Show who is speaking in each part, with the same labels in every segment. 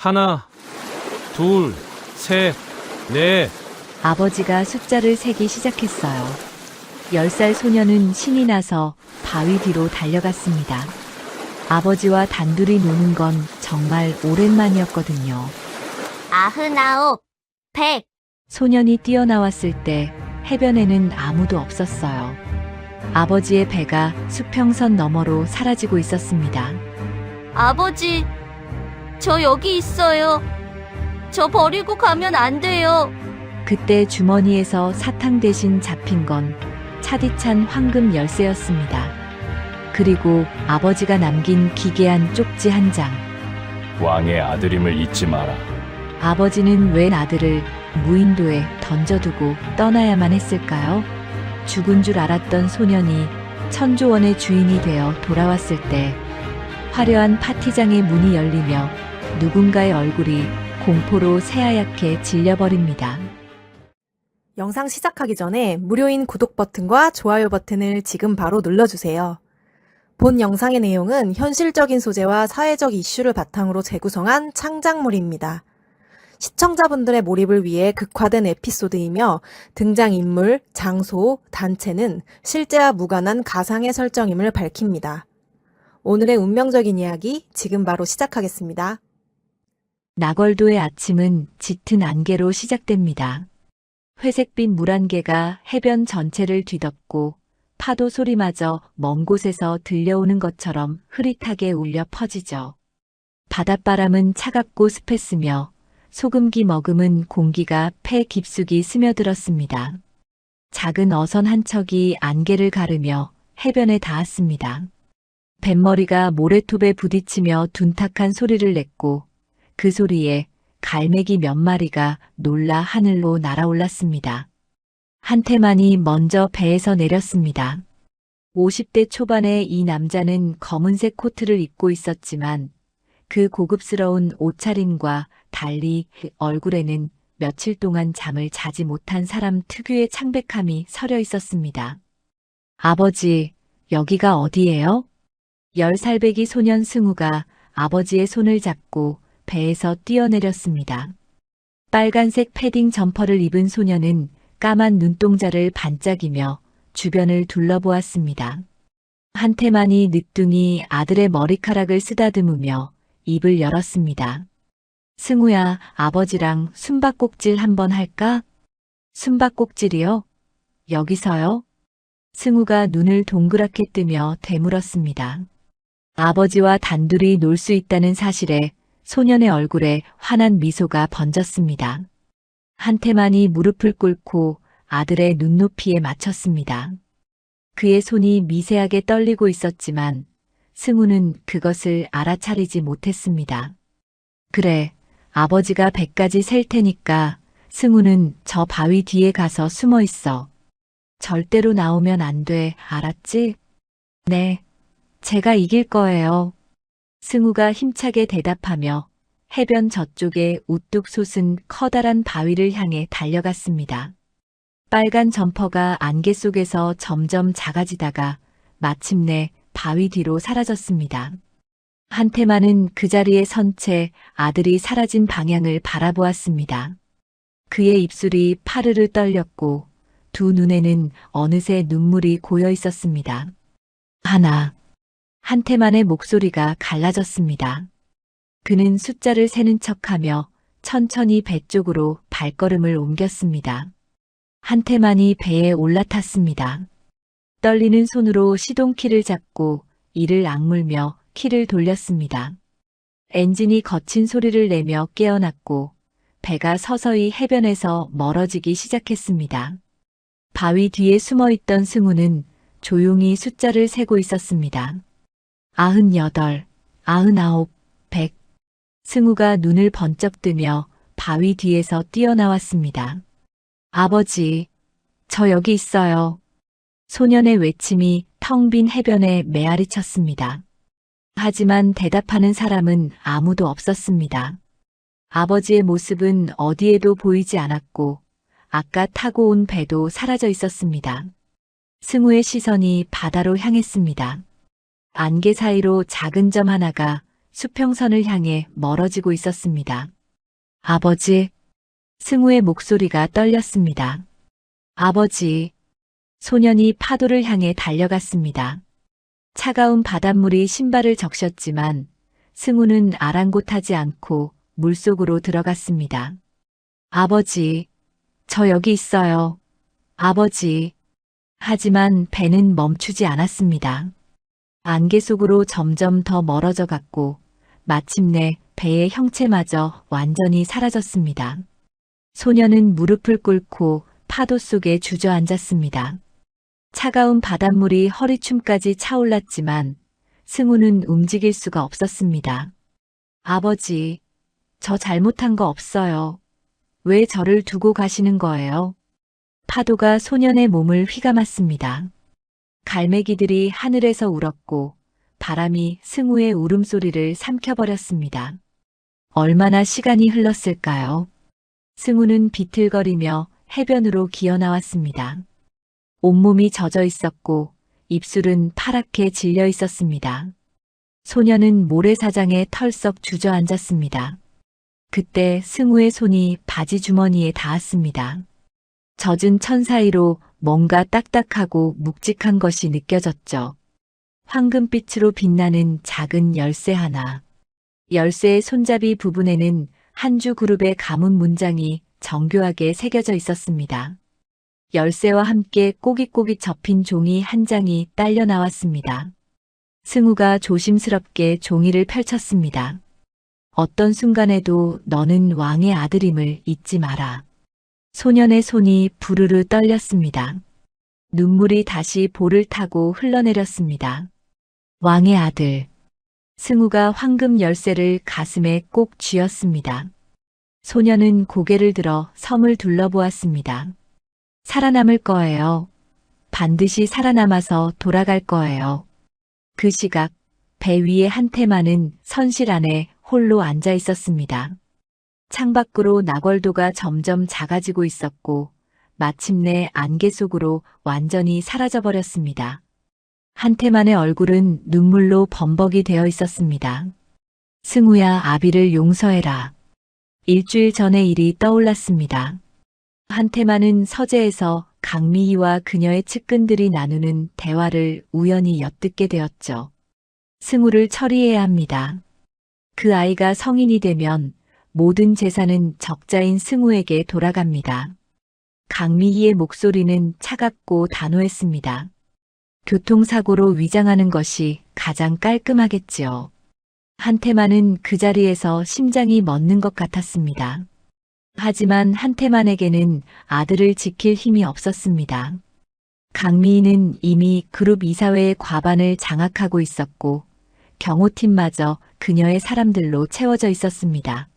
Speaker 1: 하나, 둘, 셋, 넷.
Speaker 2: 아버지가 숫자를 세기 시작했어요. 10살 소녀는 신이 나서 바위 뒤로 달려갔습니다. 아버지와 단둘이 노는 건 정말 오랜만이었거든요.
Speaker 3: 99, 100.
Speaker 2: 소년이 뛰어나왔을 때 해변에는 아무도 없었어요. 아버지의 배가 수평선 너머로 사라지고 있었습니다.
Speaker 3: 아버지, 저 여기 있어요. 저 버리고 가면 안 돼요.
Speaker 2: 그때 주머니에서 사탕 대신 잡힌 건 차디찬 황금 열쇠였습니다. 그리고 아버지가 남긴 기괴한 쪽지 한 장.
Speaker 4: 왕의 아들임을 잊지 마라.
Speaker 2: 아버지는 웬 아들을 무인도에 던져두고 떠나야만 했을까요? 죽은 줄 알았던 소년이 천조원의 주인이 되어 돌아왔을 때 화려한 파티장의 문이 열리며 누군가의 얼굴이 공포로 새하얗게 질려버립니다.
Speaker 5: 영상 시작하기 전에 무료인 구독 버튼과 좋아요 버튼을 지금 바로 눌러주세요. 본 영상의 내용은 현실적인 소재와 사회적 이슈를 바탕으로 재구성한 창작물입니다. 시청자분들의 몰입을 위해 극화된 에피소드이며 등장인물, 장소, 단체는 실제와 무관한 가상의 설정임을 밝힙니다. 오늘의 운명적인 이야기 지금 바로 시작하겠습니다.
Speaker 2: 나걸도의 아침은 짙은 안개로 시작됩니다. 회색빛 물안개가 해변 전체를 뒤덮고 파도 소리마저 먼 곳에서 들려오는 것처럼 흐릿하게 울려 퍼지죠. 바닷바람은 차갑고 습했으며 소금기 머금은 공기가 폐 깊숙이 스며들었습니다. 작은 어선 한 척이 안개를 가르며 해변에 닿았습니다. 뱃머리가 모래톱에 부딪히며 둔탁한 소리를 냈고 그 소리에 갈매기 몇 마리가 놀라 하늘로 날아올랐습니다. 한테만이 먼저 배에서 내렸습니다. 50대 초반의 이 남자는 검은색 코트를 입고 있었지만 그 고급스러운 옷차림과 달리 얼굴에는 며칠 동안 잠을 자지 못한 사람 특유의 창백함이 서려 있었습니다. 아버지, 여기가 어디예요? 10살배기 소년 승우가 아버지의 손을 잡고 배에서 뛰어내렸습니다. 빨간색 패딩 점퍼를 입은 소년은 까만 눈동자를 반짝이며 주변을 둘러보았습니다. 한테만이 늦둥이 아들의 머리카락을 쓰다듬으며 입을 열었습니다. 승우야, 아버지랑 숨바꼭질 한번 할까? 숨바꼭질이요? 여기서요? 승우가 눈을 동그랗게 뜨며 되물었습니다. 아버지와 단둘이 놀 수 있다는 사실에 소년의 얼굴에 환한 미소가 번졌습니다. 한테만이 무릎을 꿇고 아들의 눈높이에 맞췄습니다. 그의 손이 미세하게 떨리고 있었지만 승우는 그것을 알아차리지 못했습니다. 그래, 아버지가 100까지 셀 테니까 승우는 저 바위 뒤에 가서 숨어 있어. 절대로 나오면 안 돼, 알았지? 네, 제가 이길 거예요. 승우가 힘차게 대답하며 해변 저쪽에 우뚝 솟은 커다란 바위를 향해 달려갔습니다. 빨간 점퍼가 안개 속에서 점점 작아지다가 마침내 바위 뒤로 사라졌습니다. 한테만은 그 자리에 선 채 아들이 사라진 방향을 바라보았습니다. 그의 입술이 파르르 떨렸고 두 눈에는 어느새 눈물이 고여 있었습니다. 한테만의 목소리가 갈라졌습니다. 그는 숫자를 세는 척하며 천천히 배 쪽으로 발걸음을 옮겼습니다. 한테만이 배에 올라탔습니다. 떨리는 손으로 시동키를 잡고 이를 악물며 키를 돌렸습니다. 엔진이 거친 소리를 내며 깨어났고 배가 서서히 해변에서 멀어지기 시작했습니다. 바위 뒤에 숨어있던 승우는 조용히 숫자를 세고 있었습니다. 98, 99, 100. 승우가 눈을 번쩍 뜨며 바위 뒤에서 뛰어나왔습니다. 아버지, 저 여기 있어요. 소년의 외침이 텅 빈 해변에 메아리 쳤습니다. 하지만 대답하는 사람은 아무도 없었습니다. 아버지의 모습은 어디에도 보이지 않았고 아까 타고 온 배도 사라져 있었습니다. 승우의 시선이 바다로 향했습니다. 안개 사이로 작은 점 하나가 수평선을 향해 멀어지고 있었습니다. 아버지, 승우의 목소리가 떨렸습니다. 아버지, 소년이 파도를 향해 달려갔습니다. 차가운 바닷물이 신발을 적셨지만 승우는 아랑곳하지 않고 물속으로 들어갔습니다. 아버지, 저 여기 있어요. 아버지. 하지만 배는 멈추지 않았습니다. 안개 속으로 점점 더 멀어져 갔고 마침내 배의 형체마저 완전히 사라졌습니다. 소년은 무릎을 꿇고 파도 속에 주저앉았습니다. 차가운 바닷물이 허리춤까지 차올랐지만 승우는 움직일 수가 없었습니다. 아버지, 저 잘못한 거 없어요. 왜 저를 두고 가시는 거예요? 파도가 소년의 몸을 휘감았습니다. 갈매기들이 하늘에서 울었고 바람이 승우의 울음소리를 삼켜버렸습니다. 얼마나 시간이 흘렀을까요? 승우는 비틀거리며 해변으로 기어나왔습니다. 온몸이 젖어 있었고 입술은 파랗게 질려 있었습니다. 소년은 모래사장에 털썩 주저앉았습니다. 그때 승우의 손이 바지 주머니에 닿았습니다. 젖은 천 사이로 뭔가 딱딱하고 묵직한 것이 느껴졌죠. 황금빛으로 빛나는 작은 열쇠 하나. 열쇠의 손잡이 부분에는 한주 그룹의 가문 문장이 정교하게 새겨져 있었습니다. 열쇠와 함께 꼬깃꼬깃 접힌 종이 한 장이 딸려 나왔습니다. 승우가 조심스럽게 종이를 펼쳤습니다. 어떤 순간에도 너는 왕의 아들임을 잊지 마라. 소년의 손이 부르르 떨렸습니다. 눈물이 다시 볼을 타고 흘러내렸습니다. 왕의 아들. 승우가 황금 열쇠를 가슴에 꼭 쥐었습니다. 소년은 고개를 들어 섬을 둘러보았습니다. 살아남을 거예요. 반드시 살아남아서 돌아갈 거예요. 그 시각 배 위에 한태만은 선실 안에 홀로 앉아 있었습니다. 창밖으로 나궐도가 점점 작아지고 있었고 마침내 안개 속으로 완전히 사라져버렸습니다. 한태만의 얼굴은 눈물로 범벅이 되어 있었습니다. 승우야, 아비를 용서해라. 일주일 전의 일이 떠올랐습니다. 한태만은 서재에서 강미희와 그녀의 측근들이 나누는 대화를 우연히 엿듣게 되었죠. 승우를 처리해야 합니다. 그 아이가 성인이 되면 모든 재산은 적자인 승우에게 돌아갑니다. 강미희의 목소리는 차갑고 단호했습니다. 교통사고로 위장하는 것이 가장 깔끔하겠지요. 한태만은 그 자리에서 심장이 멎는 것 같았습니다. 하지만 한태만에게는 아들을 지킬 힘이 없었습니다. 강미희는 이미 그룹 이사회의 과반을 장악하고 있었고 경호팀마저 그녀의 사람들로 채워져 있었습니다.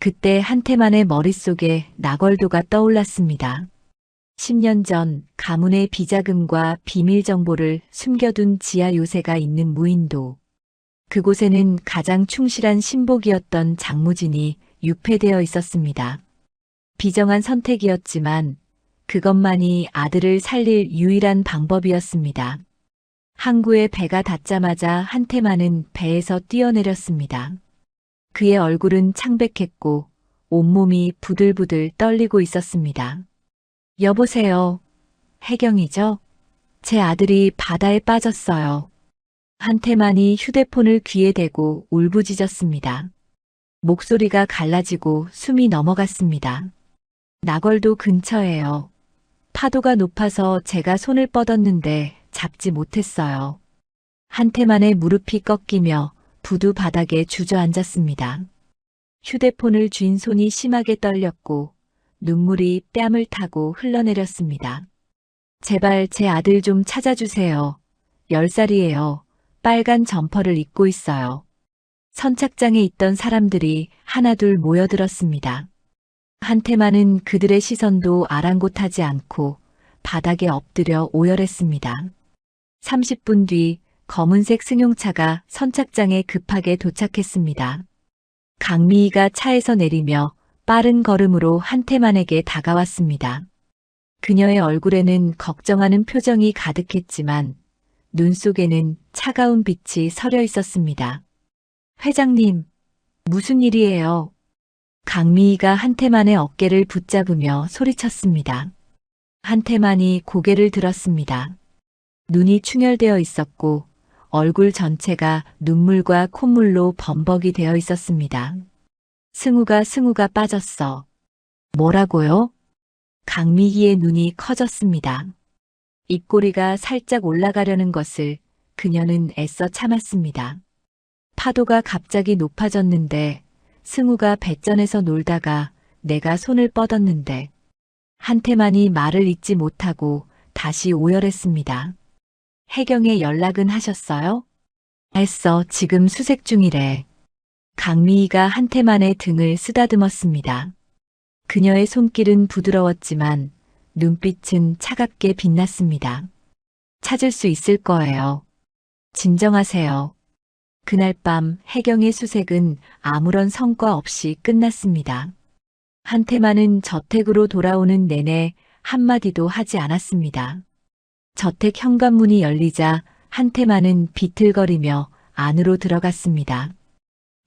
Speaker 2: 그때 한태만의 머릿속에 나궐도가 떠올랐습니다. 10년 전 가문의 비자금과 비밀 정보를 숨겨둔 지하 요새가 있는 무인도. 그곳에는 가장 충실한 신복이었던 장무진이 유폐되어 있었습니다. 비정한 선택이었지만 그것만이 아들을 살릴 유일한 방법이었습니다. 항구에 배가 닿자마자 한태만은 배에서 뛰어내렸습니다. 그의 얼굴은 창백했고 온몸이 부들부들 떨리고 있었습니다. 여보세요. 혜경이죠? 제 아들이 바다에 빠졌어요. 한태만이 휴대폰을 귀에 대고 울부짖었습니다. 목소리가 갈라지고 숨이 넘어갔습니다. 나궐도 근처예요. 파도가 높아서 제가 손을 뻗었는데 잡지 못했어요. 한태만의 무릎이 꺾이며 부두 바닥에 주저앉았습니다. 휴대폰을 쥔 손이 심하게 떨렸고 눈물이 뺨을 타고 흘러내렸습니다. 제발 제 아들 좀 찾아주세요. 10살이에요. 빨간 점퍼를 입고 있어요. 선착장에 있던 사람들이 하나둘 모여들었습니다. 한태만은 그들의 시선도 아랑곳하지 않고 바닥에 엎드려 오열했습니다. 30분 뒤 검은색 승용차가 선착장에 급하게 도착했습니다. 강미희가 차에서 내리며 빠른 걸음으로 한태만에게 다가왔습니다. 그녀의 얼굴에는 걱정하는 표정이 가득했지만 눈 속에는 차가운 빛이 서려 있었습니다. 회장님, 무슨 일이에요? 강미희가 한태만의 어깨를 붙잡으며 소리쳤습니다. 한태만이 고개를 들었습니다. 눈이 충혈되어 있었고 얼굴 전체가 눈물과 콧물로 범벅이 되어 있었습니다. 승우가 빠졌어. 뭐라고요? 강미희의 눈이 커졌습니다. 입꼬리가 살짝 올라가려는 것을 그녀는 애써 참았습니다. 파도가 갑자기 높아졌는데 승우가 배전에서 놀다가 내가 손을 뻗었는데 한태만이 말을 잇지 못하고 다시 오열했습니다. 혜경에 연락은 하셨어요? 했어. 지금 수색 중이래. 강미희가 한태만의 등을 쓰다듬었습니다. 그녀의 손길은 부드러웠지만 눈빛은 차갑게 빛났습니다. 찾을 수 있을 거예요. 진정하세요. 그날 밤 혜경의 수색은 아무런 성과 없이 끝났습니다. 한태만은 저택으로 돌아오는 내내 한마디도 하지 않았습니다. 저택 현관문이 열리자 한태만은 비틀거리며 안으로 들어갔습니다.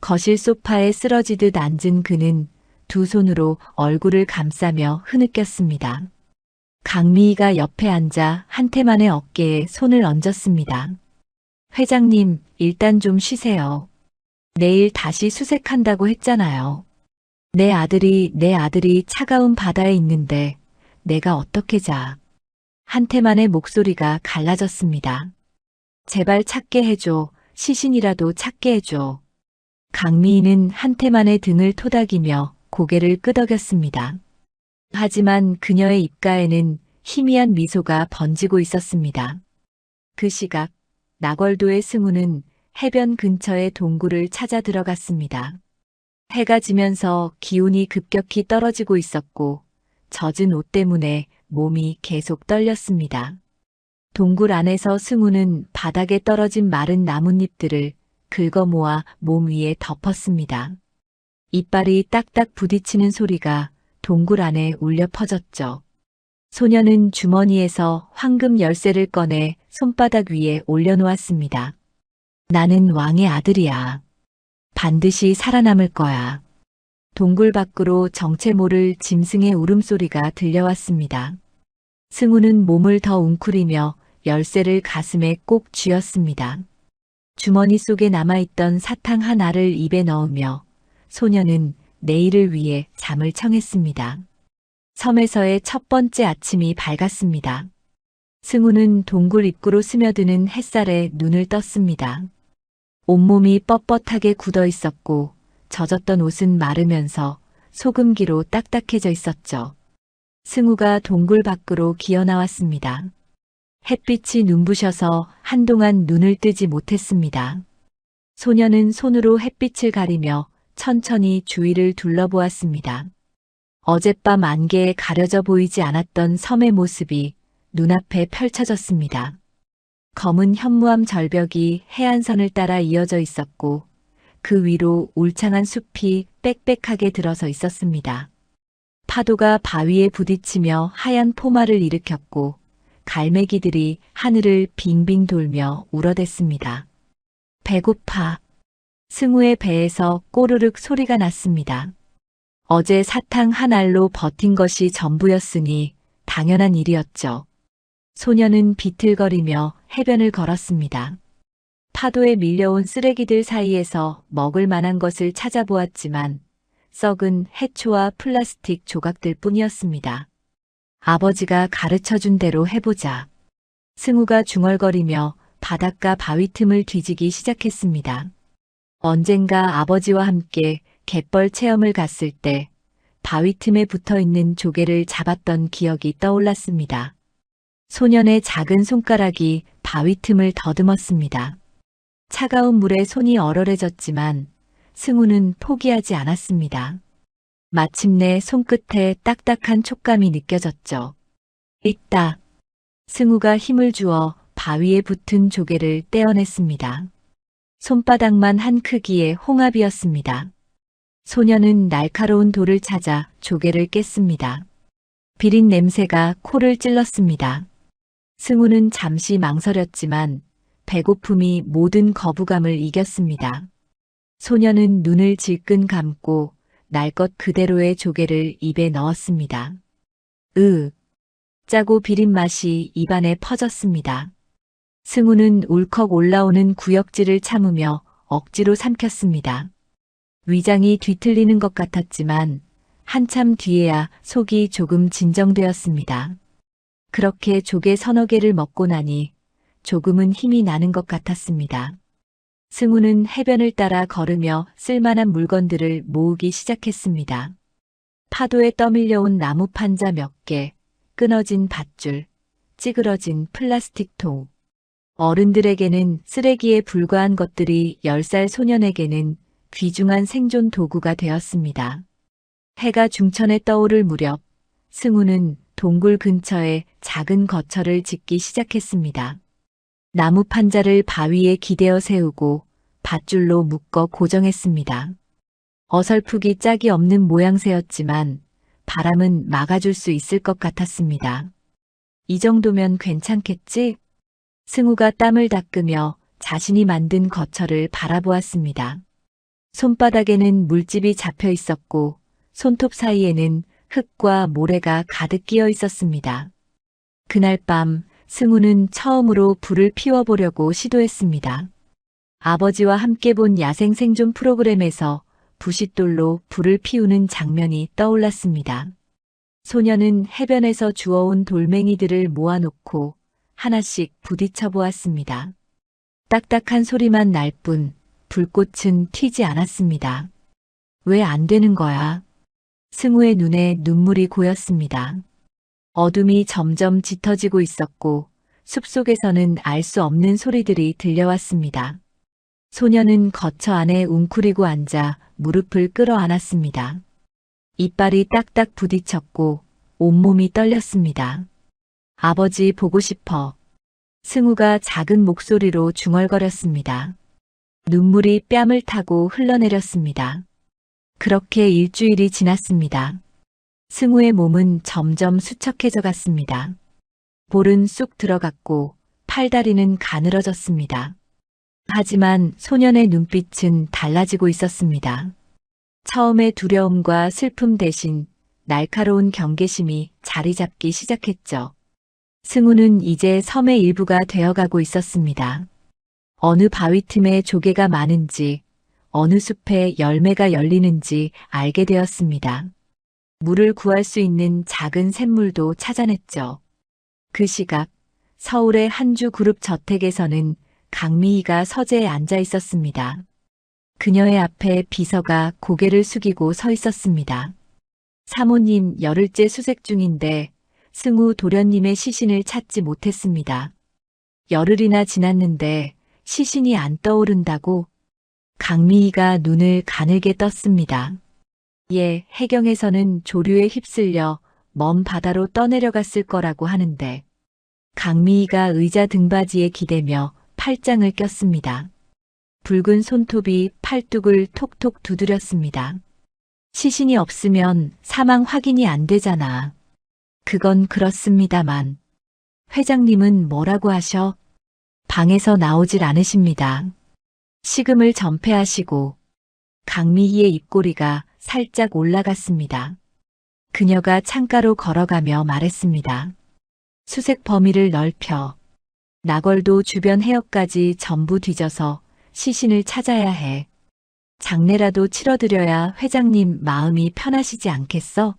Speaker 2: 거실 소파에 쓰러지듯 앉은 그는 두 손으로 얼굴을 감싸며 흐느꼈습니다. 강미희가 옆에 앉아 한태만의 어깨에 손을 얹었습니다. 회장님, 일단 좀 쉬세요. 내일 다시 수색한다고 했잖아요. 내 아들이 차가운 바다에 있는데 내가 어떻게 자. 한태만의 목소리가 갈라졌습니다. 제발 찾게 해줘. 시신이라도 찾게 해줘. 강미희는 한태만의 등을 토닥이며 고개를 끄덕였습니다. 하지만 그녀의 입가에는 희미한 미소가 번지고 있었습니다. 그 시각 나궐도의 승우는 해변 근처의 동굴을 찾아 들어갔습니다. 해가 지면서 기온이 급격히 떨어지고 있었고 젖은 옷 때문에 몸이 계속 떨렸습니다. 동굴 안에서 승우는 바닥에 떨어진 마른 나뭇잎들을 긁어 모아 몸 위에 덮었습니다. 이빨이 딱딱 부딪히는 소리가 동굴 안에 울려 퍼졌죠. 소녀는 주머니에서 황금 열쇠를 꺼내 손바닥 위에 올려놓았습니다. 나는 왕의 아들이야. 반드시 살아남을 거야. 동굴 밖으로 정체 모를 짐승의 울음소리가 들려왔습니다. 승우는 몸을 더 웅크리며 열쇠를 가슴에 꼭 쥐었습니다. 주머니 속에 남아있던 사탕 하나를 입에 넣으며 소녀는 내일을 위해 잠을 청했습니다. 섬에서의 첫 번째 아침이 밝았습니다. 승우는 동굴 입구로 스며드는 햇살에 눈을 떴습니다. 온몸이 뻣뻣하게 굳어 있었고 젖었던 옷은 마르면서 소금기로 딱딱해져 있었죠. 승우가 동굴 밖으로 기어 나왔습니다. 햇빛이 눈부셔서 한동안 눈을 뜨지 못했습니다. 소녀는 손으로 햇빛을 가리며 천천히 주위를 둘러보았습니다. 어젯밤 안개에 가려져 보이지 않았던 섬의 모습이 눈앞에 펼쳐졌습니다. 검은 현무암 절벽이 해안선을 따라 이어져 있었고 그 위로 울창한 숲이 빽빽하게 들어서 있었습니다. 파도가 바위에 부딪히며 하얀 포마를 일으켰고 갈매기들이 하늘을 빙빙 돌며 울어댔습니다. 배고파. 승우의 배에서 꼬르륵 소리가 났습니다. 어제 사탕 한 알로 버틴 것이 전부였으니 당연한 일이었죠. 소녀는 비틀거리며 해변을 걸었습니다. 파도에 밀려온 쓰레기들 사이에서 먹을 만한 것을 찾아보았지만 썩은 해초와 플라스틱 조각들 뿐이었습니다. 아버지가 가르쳐준 대로 해보자. 승우가 중얼거리며 바닷가 바위 틈을 뒤지기 시작했습니다. 언젠가 아버지와 함께 갯벌 체험을 갔을 때 바위 틈에 붙어있는 조개를 잡았던 기억이 떠올랐습니다. 소년의 작은 손가락이 바위 틈을 더듬었습니다. 차가운 물에 손이 얼얼해졌지만 승우는 포기하지 않았습니다. 마침내 손끝에 딱딱한 촉감이 느껴졌죠. 있다. 승우가 힘을 주어 바위에 붙은 조개를 떼어냈습니다. 손바닥만 한 크기의 홍합이었습니다. 소녀는 날카로운 돌을 찾아 조개를 깼습니다. 비린 냄새가 코를 찔렀습니다. 승우는 잠시 망설였지만 배고픔이 모든 거부감을 이겼습니다. 소녀는 눈을 질끈 감고 날 것 그대로의 조개를 입에 넣었습니다. 짜고 비린 맛이 입안에 퍼졌습니다. 승우는 울컥 올라오는 구역질을 참으며 억지로 삼켰습니다. 위장이 뒤틀리는 것 같았지만 한참 뒤에야 속이 조금 진정되었습니다. 그렇게 조개 서너 개를 먹고 나니 조금은 힘이 나는 것 같았습니다. 승우는 해변을 따라 걸으며 쓸만한 물건들을 모으기 시작했습니다. 파도에 떠밀려온 나무 판자 몇 개, 끊어진 밧줄, 찌그러진 플라스틱 통. 어른들에게는 쓰레기에 불과한 것들이 10살 소년에게는 귀중한 생존 도구가 되었습니다. 해가 중천에 떠오를 무렵 승우는 동굴 근처에 작은 거처를 짓기 시작했습니다. 나무 판자를 바위에 기대어 세우고 밧줄로 묶어 고정했습니다. 어설프기 짝이 없는 모양새였지만 바람은 막아줄 수 있을 것 같았습니다. 이 정도면 괜찮겠지? 승우가 땀을 닦으며 자신이 만든 거처를 바라보았습니다. 손바닥에는 물집이 잡혀 있었고 손톱 사이에는 흙과 모래가 가득 끼어 있었습니다. 그날 밤 승우는 처음으로 불을 피워보려고 시도했습니다. 아버지와 함께 본 야생 생존 프로그램에서 부싯돌로 불을 피우는 장면이 떠올랐습니다. 소녀는 해변에서 주워온 돌멩이들을 모아놓고 하나씩 부딪혀 보았습니다. 딱딱한 소리만 날 뿐 불꽃은 튀지 않았습니다. 왜 안 되는 거야? 승우의 눈에 눈물이 고였습니다. 어둠이 점점 짙어지고 있었고 숲속에서는 알 수 없는 소리들이 들려왔습니다. 소녀는 거처 안에 웅크리고 앉아 무릎을 끌어안았습니다. 이빨이 딱딱 부딪혔고 온몸이 떨렸습니다. 아버지 보고 싶어. 승우가 작은 목소리로 중얼거렸습니다. 눈물이 뺨을 타고 흘러내렸습니다. 그렇게 일주일이 지났습니다. 승우의 몸은 점점 수척해져 갔습니다. 볼은 쑥 들어갔고 팔다리는 가늘어졌습니다. 하지만 소년의 눈빛은 달라지고 있었습니다. 처음의 두려움과 슬픔 대신 날카로운 경계심이 자리 잡기 시작했죠. 승우는 이제 섬의 일부가 되어가고 있었습니다. 어느 바위 틈에 조개가 많은지, 어느 숲에 열매가 열리는지 알게 되었습니다. 물을 구할 수 있는 작은 샘물도 찾아냈죠. 그 시각 서울의 한주 그룹 저택에서는 강미희가 서재에 앉아 있었습니다. 그녀의 앞에 비서가 고개를 숙이고 서 있었습니다. 사모님, 열흘째 수색 중인데 승우 도련님의 시신을 찾지 못했습니다. 열흘이나 지났는데 시신이 안 떠오른다고? 강미희가 눈을 가늘게 떴습니다. 예, 해경에서는 조류에 휩쓸려 먼 바다로 떠내려갔을 거라고 하는데. 강미희가 의자 등받이에 기대며 팔짱을 꼈습니다. 붉은 손톱이 팔뚝을 톡톡 두드렸습니다. 시신이 없으면 사망 확인이 안 되잖아. 그건 그렇습니다만. 회장님은 뭐라고 하셔? 방에서 나오질 않으십니다. 식음을 전폐하시고. 강미희의 입꼬리가 살짝 올라갔습니다. 그녀가 창가로 걸어가며 말했습니다. 수색 범위를 넓혀. 나걸도 주변 해역까지 전부 뒤져서 시신을 찾아야 해. 장례라도 치러드려야 회장님 마음이 편하시지 않겠어?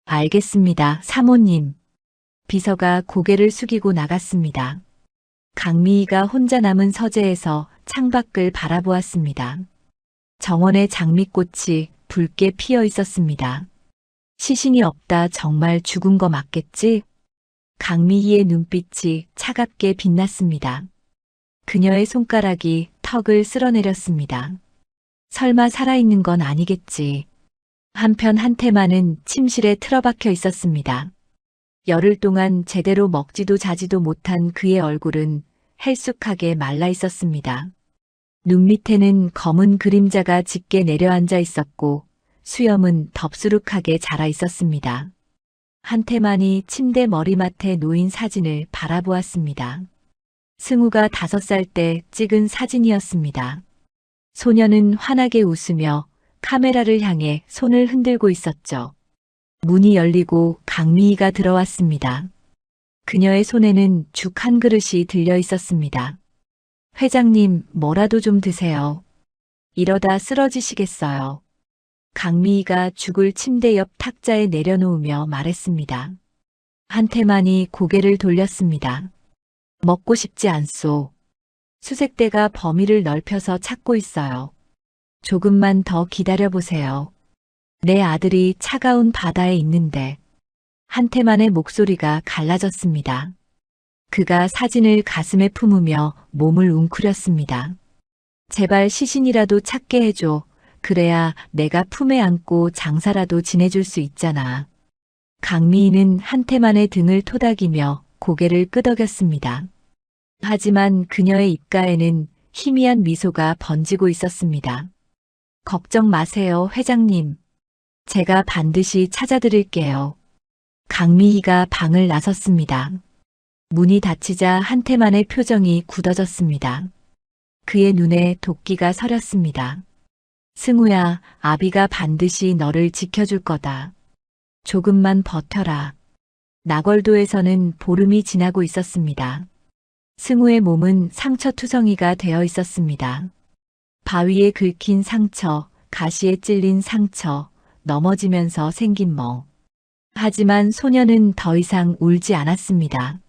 Speaker 2: 알겠습니다, 사모님. 비서가 고개를 숙이고 나갔습니다. 강미희가 혼자 남은 서재에서 창밖을 바라보았습니다. 정원에 장미꽃이 붉게 피어 있었습니다. 시신이 없다 정말 죽은 거 맞겠지? 강미희의 눈빛이 차갑게 빛났습니다. 그녀의 손가락이 턱을 쓸어내렸습니다. 설마 살아있는 건 아니겠지. 한편 한태만은 침실에 틀어박혀 있었습니다. 열흘 동안 제대로 먹지도 자지도 못한 그의 얼굴은 헬쑥하게 말라 있었습니다. 눈 밑에는 검은 그림자가 짙게 내려앉아 있었고 수염은 덥수룩하게 자라 있었습니다. 한태만이 침대 머리맡에 놓인 사진을 바라보았습니다. 승우가 5살 때 찍은 사진이었습니다. 소녀는 환하게 웃으며 카메라를 향해 손을 흔들고 있었죠. 문이 열리고 강미희가 들어왔습니다. 그녀의 손에는 죽 한 그릇이 들려 있었습니다. 회장님, 뭐라도 좀 드세요. 이러다 쓰러지시겠어요. 강미희가 죽을 침대 옆 탁자에 내려놓으며 말했습니다. 한태만이 고개를 돌렸습니다. 먹고 싶지 않소. 수색대가 범위를 넓혀서 찾고 있어요. 조금만 더 기다려보세요. 내 아들이 차가운 바다에 있는데. 한태만의 목소리가 갈라졌습니다. 그가 사진을 가슴에 품으며 몸을 웅크렸습니다. 제발 시신이라도 찾게 해줘. 그래야 내가 품에 안고 장사라도 지내줄 수 있잖아. 강미희는 한태만의 등을 토닥이며 고개를 끄덕였습니다. 하지만 그녀의 입가에는 희미한 미소가 번지고 있었습니다. 걱정 마세요, 회장님. 제가 반드시 찾아드릴게요. 강미희가 방을 나섰습니다. 문이 닫히자 한태만의 표정이 굳어졌습니다. 그의 눈에 도끼가 서렸습니다. 승우야, 아비가 반드시 너를 지켜줄 거다. 조금만 버텨라. 나걸도에서는 보름이 지나고 있었습니다. 승우의 몸은 상처투성이가 되어 있었습니다. 바위에 긁힌 상처, 가시에 찔린 상처, 넘어지면서 생긴 멍. 하지만 소녀는 더 이상 울지 않았습니다.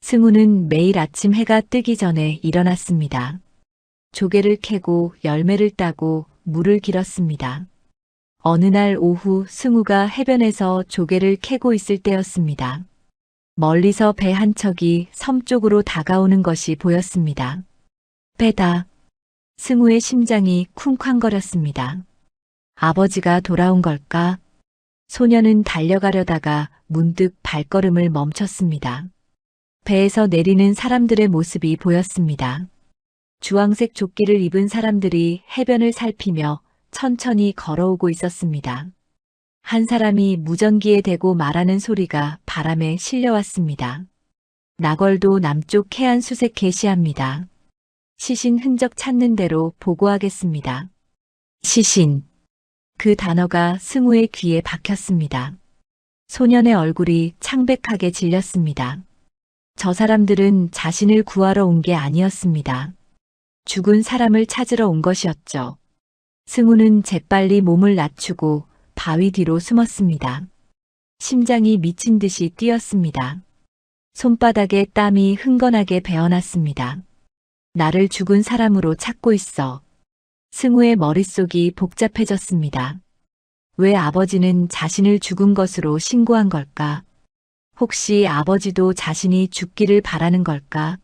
Speaker 2: 승우는 매일 아침 해가 뜨기 전에 일어났습니다. 조개를 캐고 열매를 따고 물을 길었습니다. 어느 날 오후 승우가 해변에서 조개를 캐고 있을 때였습니다. 멀리서 배 한 척이 섬 쪽으로 다가오는 것이 보였습니다. 배다. 승우의 심장이 쿵쾅거렸습니다. 아버지가 돌아온 걸까? 소녀는 달려가려다가 문득 발걸음을 멈췄습니다. 배에서 내리는 사람들의 모습이 보였습니다. 주황색 조끼를 입은 사람들이 해변을 살피며 천천히 걸어오고 있었습니다. 한 사람이 무전기에 대고 말하는 소리가 바람에 실려왔습니다. 나걸도 남쪽 해안 수색 개시합니다. 시신 흔적 찾는 대로 보고하겠습니다. 시신. 그 단어가 승우의 귀에 박혔습니다. 소년의 얼굴이 창백하게 질렸습니다. 저 사람들은 자신을 구하러 온 게 아니었습니다. 죽은 사람을 찾으러 온 것이었죠. 승우는 재빨리 몸을 낮추고 바위 뒤로 숨었습니다. 심장이 미친 듯이 뛰었습니다. 손바닥에 땀이 흥건하게 배어났습니다. 나를 죽은 사람으로 찾고 있어. 승우의 머릿속이 복잡해졌습니다. 왜 아버지는 자신을 죽은 것으로 신고한 걸까? 혹시 아버지도 자신이 죽기를 바라는 걸까?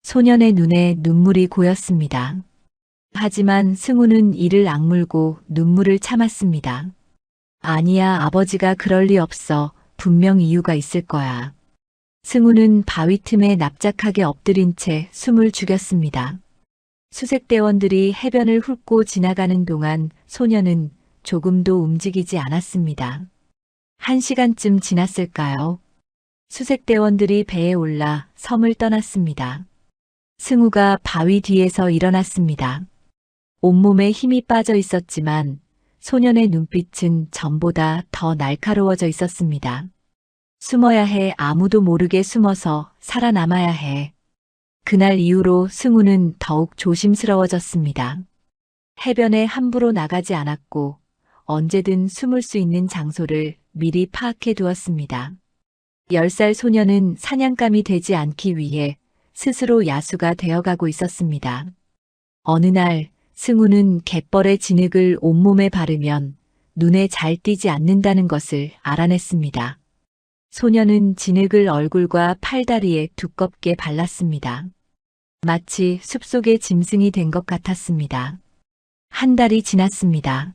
Speaker 2: 소년의 눈에 눈물이 고였습니다. 하지만 승우는 이를 악물고 눈물을 참았습니다. 아니야, 아버지가 그럴 리 없어. 분명 이유가 있을 거야. 승우는 바위 틈에 납작하게 엎드린 채 숨을 죽였습니다. 수색대원들이 해변을 훑고 지나가는 동안 소녀는 조금도 움직이지 않았습니다. 1시간쯤 지났을까요? 수색대원들이 배에 올라 섬을 떠났습니다. 승우가 바위 뒤에서 일어났습니다. 온몸에 힘이 빠져 있었지만 소년의 눈빛은 전보다 더 날카로워져 있었습니다. 숨어야 해. 아무도 모르게 숨어서 살아남아야 해. 그날 이후로 승우는 더욱 조심스러워졌습니다. 해변에 함부로 나가지 않았고 언제든 숨을 수 있는 장소를 미리 파악해 두었습니다. 10살 소녀는 사냥감이 되지 않기 위해 스스로 야수가 되어가고 있었습니다. 어느 날 승우는 갯벌의 진흙을 온몸에 바르면 눈에 잘 띄지 않는다는 것을 알아냈습니다. 소녀는 진흙을 얼굴과 팔다리에 두껍게 발랐습니다. 마치 숲속의 짐승이 된 것 같았습니다. 한 달이 지났습니다.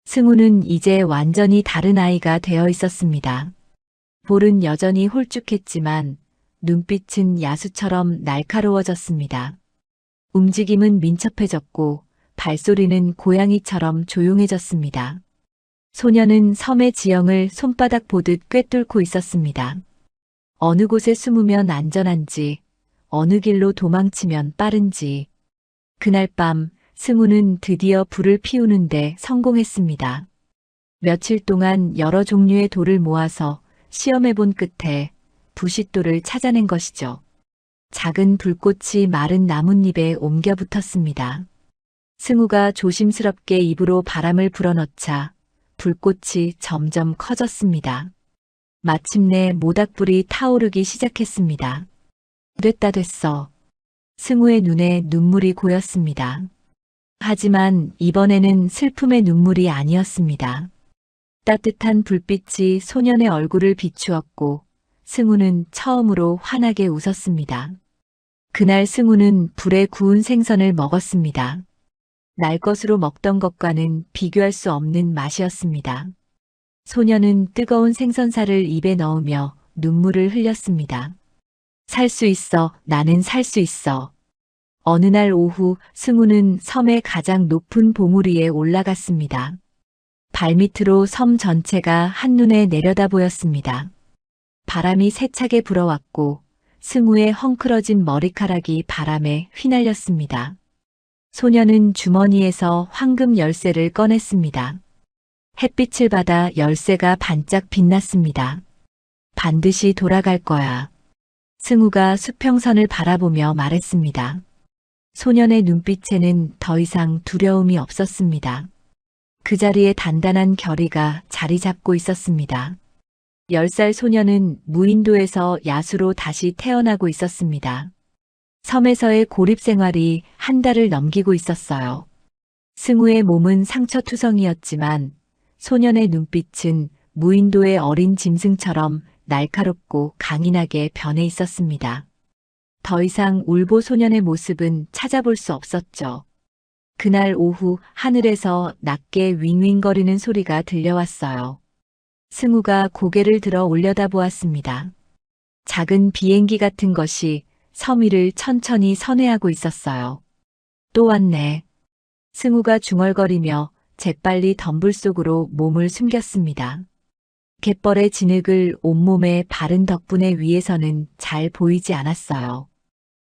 Speaker 2: 승우는 이제 완전히 다른 아이가 되어 있었습니다. 볼은 여전히 홀쭉했지만 눈빛은 야수처럼 날카로워졌습니다. 움직임은 민첩해졌고 발소리는 고양이처럼 조용해졌습니다. 소녀는 섬의 지형을 손바닥 보듯 꿰뚫고 있었습니다. 어느 곳에 숨으면 안전한지, 어느 길로 도망치면 빠른지. 그날 밤 승우는 드디어 불을 피우는데 성공했습니다. 며칠 동안 여러 종류의 돌을 모아서 시험해본 끝에 부싯돌을 찾아낸 것이죠. 작은 불꽃이 마른 나뭇잎에 옮겨 붙었습니다. 승우가 조심스럽게 입으로 바람을 불어넣자 불꽃이 점점 커졌습니다. 마침내 모닥불이 타오르기 시작했습니다. 됐어. 승우의 눈에 눈물이 고였습니다. 하지만 이번에는 슬픔의 눈물이 아니었습니다. 따뜻한 불빛이 소년의 얼굴을 비추었고 승우는 처음으로 환하게 웃었습니다. 그날 승우는 불에 구운 생선을 먹었습니다. 날 것으로 먹던 것과는 비교할 수 없는 맛이었습니다. 소년은 뜨거운 생선살을 입에 넣으며 눈물을 흘렸습니다. 살 수 있어, 나는 살 수 있어. 어느 날 오후 승우는 섬의 가장 높은 봉우리 위에 올라갔습니다. 발밑으로 섬 전체가 한눈에 내려다 보였습니다. 바람이 세차게 불어왔고 승우의 헝클어진 머리카락이 바람에 휘날렸습니다. 소년은 주머니에서 황금 열쇠를 꺼냈습니다. 햇빛을 받아 열쇠가 반짝 빛났습니다. 반드시 돌아갈 거야. 승우가 수평선을 바라보며 말했습니다. 소년의 눈빛에는 더 이상 두려움이 없었습니다. 그 자리에 단단한 결의가 자리 잡고 있었습니다. 10살 소년은 무인도에서 야수로 다시 태어나고 있었습니다. 섬에서의 고립 생활이 한 달을 넘기고 있었어요. 승우의 몸은 상처투성이었지만 소년의 눈빛은 무인도의 어린 짐승처럼 날카롭고 강인하게 변해 있었습니다. 더 이상 울보 소년의 모습은 찾아볼 수 없었죠. 그날 오후 하늘에서 낮게 윙윙거리는 소리가 들려왔어요. 승우가 고개를 들어 올려다보았습니다. 작은 비행기 같은 것이 섬 위를 천천히 선회하고 있었어요. 또 왔네. 승우가 중얼거리며 재빨리 덤불 속으로 몸을 숨겼습니다. 갯벌의 진흙을 온몸에 바른 덕분에 위에서는 잘 보이지 않았어요.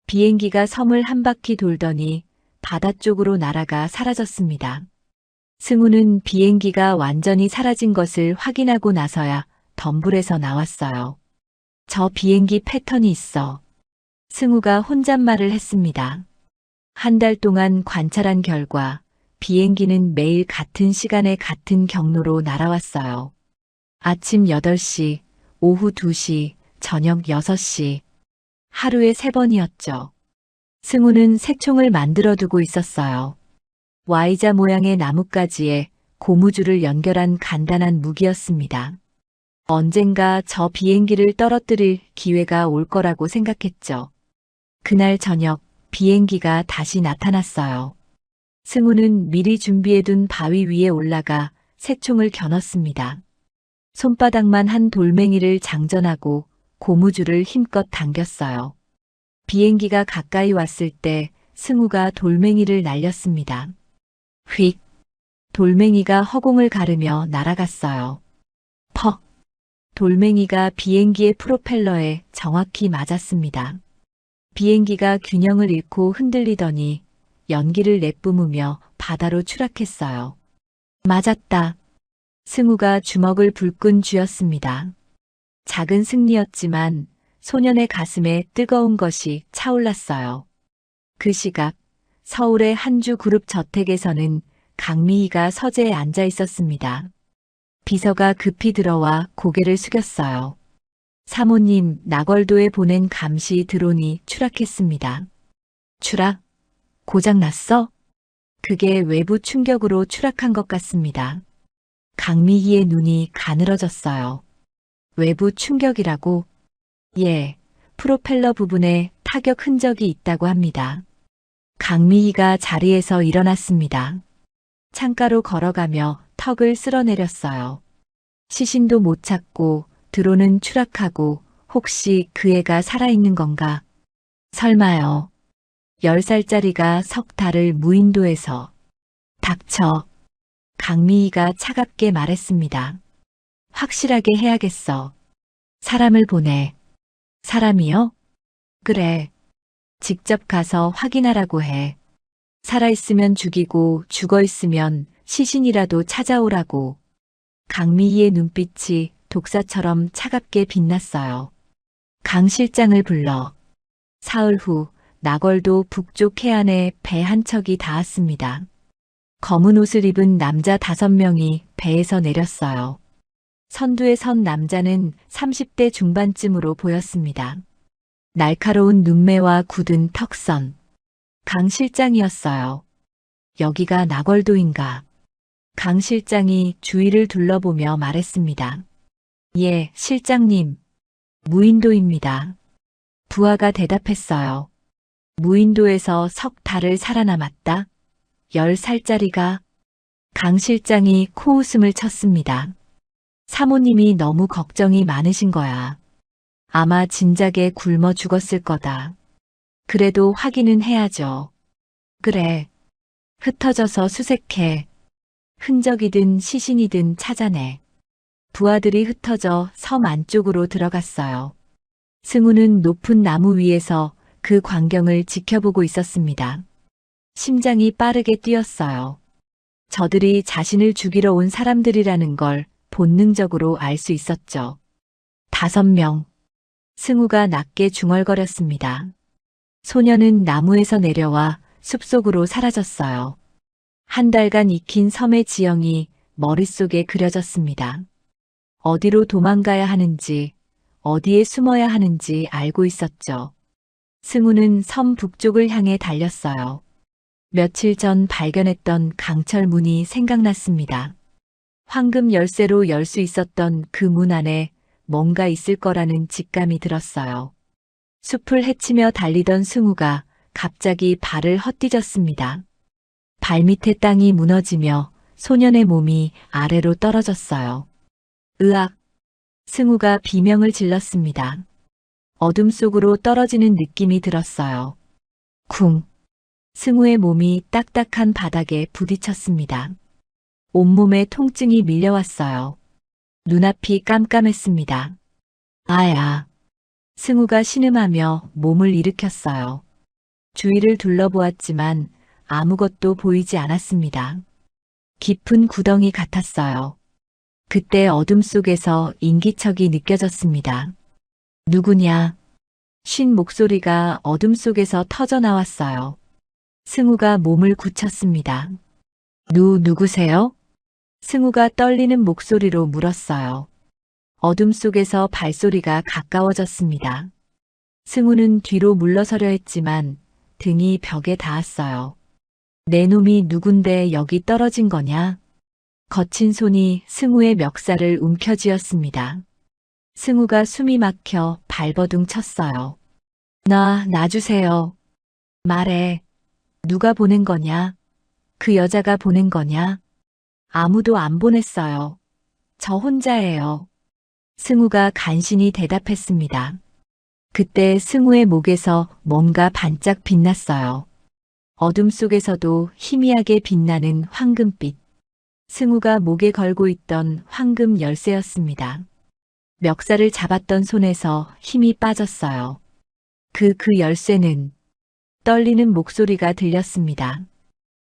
Speaker 2: 비행기가 섬을 한 바퀴 돌더니 바다 쪽으로 날아가 사라졌습니다. 승우는 비행기가 완전히 사라진 것을 확인하고 나서야 덤불에서 나왔어요. 저 비행기 패턴이 있어. 승우가 혼잣말을 했습니다. 한 달 동안 관찰한 결과 비행기는 매일 같은 시간에 같은 경로로 날아왔어요. 아침 8시, 오후 2시, 저녁 6시. 하루에 3번이었죠. 승우는 새총을 만들어 두고 있었어요. Y자 모양의 나뭇가지에 고무줄을 연결한 간단한 무기였습니다. 언젠가 저 비행기를 떨어뜨릴 기회가 올 거라고 생각했죠. 그날 저녁 비행기가 다시 나타났어요. 승우는 미리 준비해둔 바위 위에 올라가 새총을 겨눴습니다. 손바닥만 한 돌멩이를 장전하고 고무줄을 힘껏 당겼어요. 비행기가 가까이 왔을 때 승우가 돌멩이를 날렸습니다. 휙! 돌멩이가 허공을 가르며 날아갔어요. 퍽! 돌멩이가 비행기의 프로펠러에 정확히 맞았습니다. 비행기가 균형을 잃고 흔들리더니 연기를 내뿜으며 바다로 추락했어요. 맞았다. 승우가 주먹을 불끈 쥐었습니다. 작은 승리였지만 소년의 가슴에 뜨거운 것이 차올랐어요. 그 시각 서울의 한주 그룹 저택에서는 강미희가 서재에 앉아 있었습니다. 비서가 급히 들어와 고개를 숙였어요. 사모님, 나걸도에 보낸 감시 드론이 추락했습니다. 추락? 고장 났어? 그게 외부 충격으로 추락한 것 같습니다. 강미희의 눈이 가늘어졌어요. 외부 충격이라고? 예, 프로펠러 부분에 타격 흔적이 있다고 합니다. 강미희가 자리에서 일어났습니다. 창가로 걸어가며 턱을 쓸어내렸어요. 시신도 못 찾고 드론은 추락하고 혹시 그 애가 살아있는 건가? 설마요. 10살짜리가 석 달을 무인도에서. 닥쳐. 강미희가 차갑게 말했습니다. 확실하게 해야겠어. 사람을 보내. 사람이요? 그래. 직접 가서 확인하라고 해. 살아있으면 죽이고 죽어있으면 시신이라도 찾아오라고. 강미희의 눈빛이 독사처럼 차갑게 빛났어요. 강 실장을 불러. 사흘 후 나걸도 북쪽 해안에 배 한 척이 닿았습니다. 검은 옷을 입은 남자 5명이 배에서 내렸어요. 선두에 선 남자는 30대 중반쯤으로 보였습니다. 날카로운 눈매와 굳은 턱선. 강 실장이었어요. 여기가 나걸도인가? 강 실장이 주위를 둘러보며 말했습니다. 예, 실장님. 무인도입니다. 부하가 대답했어요. 무인도에서 석 달을 살아남았다. 10살짜리가. 강 실장이 코웃음을 쳤습니다. 사모님이 너무 걱정이 많으신 거야. 아마 진작에 굶어 죽었을 거다. 그래도 확인은 해야죠. 그래. 흩어져서 수색해. 흔적이든 시신이든 찾아내. 부하들이 흩어져 섬 안쪽으로 들어갔어요. 승우는 높은 나무 위에서 그 광경을 지켜보고 있었습니다. 심장이 빠르게 뛰었어요. 저들이 자신을 죽이러 온 사람들이라는 걸 본능적으로 알 수 있었죠. 5명. 승우가 낮게 중얼거렸습니다. 소녀는 나무에서 내려와 숲속으로 사라졌어요. 한 달간 익힌 섬의 지형이 머릿속에 그려졌습니다. 어디로 도망가야 하는지, 어디에 숨어야 하는지 알고 있었죠. 승우는 섬 북쪽을 향해 달렸어요. 며칠 전 발견했던 강철 문이 생각났습니다. 황금 열쇠로 열 수 있었던 그 문 안에 뭔가 있을 거라는 직감이 들었어요. 숲을 헤치며 달리던 승우가 갑자기 발을 헛디뎠습니다. 발밑에 땅이 무너지며 소년의 몸이 아래로 떨어졌어요. 으악! 승우가 비명을 질렀습니다. 어둠 속으로 떨어지는 느낌이 들었어요. 쿵! 승우의 몸이 딱딱한 바닥에 부딪혔습니다. 온몸에 통증이 밀려왔어요. 눈앞이 깜깜했습니다. 아야! 승우가 신음하며 몸을 일으켰어요. 주위를 둘러보았지만 아무것도 보이지 않았습니다. 깊은 구덩이 같았어요. 그때 어둠 속에서 인기척이 느껴졌습니다. 누구냐? 쉰 목소리가 어둠 속에서 터져 나왔어요. 승우가 몸을 굳혔습니다. 누구세요? 승우가 떨리는 목소리로 물었어요. 어둠 속에서 발소리가 가까워졌습니다. 승우는 뒤로 물러서려 했지만 등이 벽에 닿았어요. 내 놈이 누군데 여기 떨어진 거냐? 거친 손이 승우의 멱살을 움켜쥐었습니다. 승우가 숨이 막혀 발버둥 쳤어요. 놔주세요. 말해. 누가 보낸 거냐? 그 여자가 보낸 거냐? 아무도 안 보냈어요. 저 혼자예요. 승우가 간신히 대답했습니다. 그때 승우의 목에서 뭔가 반짝 빛났어요. 어둠 속에서도 희미하게 빛나는 황금빛. 승우가 목에 걸고 있던 황금 열쇠였습니다. 멱살을 잡았던 손에서 힘이 빠졌어요. 그 열쇠는 떨리는 목소리가 들렸습니다.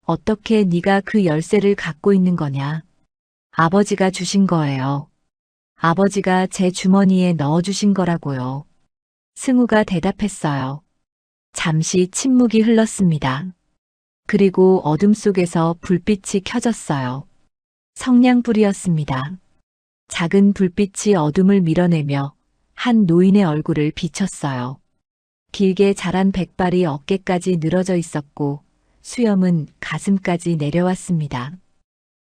Speaker 2: 어떻게 네가 그 열쇠를 갖고 있는 거냐? 아버지가 주신 거예요. 아버지가 제 주머니에 넣어주신 거라고요. 승우가 대답했어요. 잠시 침묵이 흘렀습니다. 그리고 어둠 속에서 불빛이 켜졌어요. 성냥불이었습니다. 작은 불빛이 어둠을 밀어내며 한 노인의 얼굴을 비췄어요. 길게 자란 백발이 어깨까지 늘어져 있었고 수염은 가슴까지 내려왔습니다.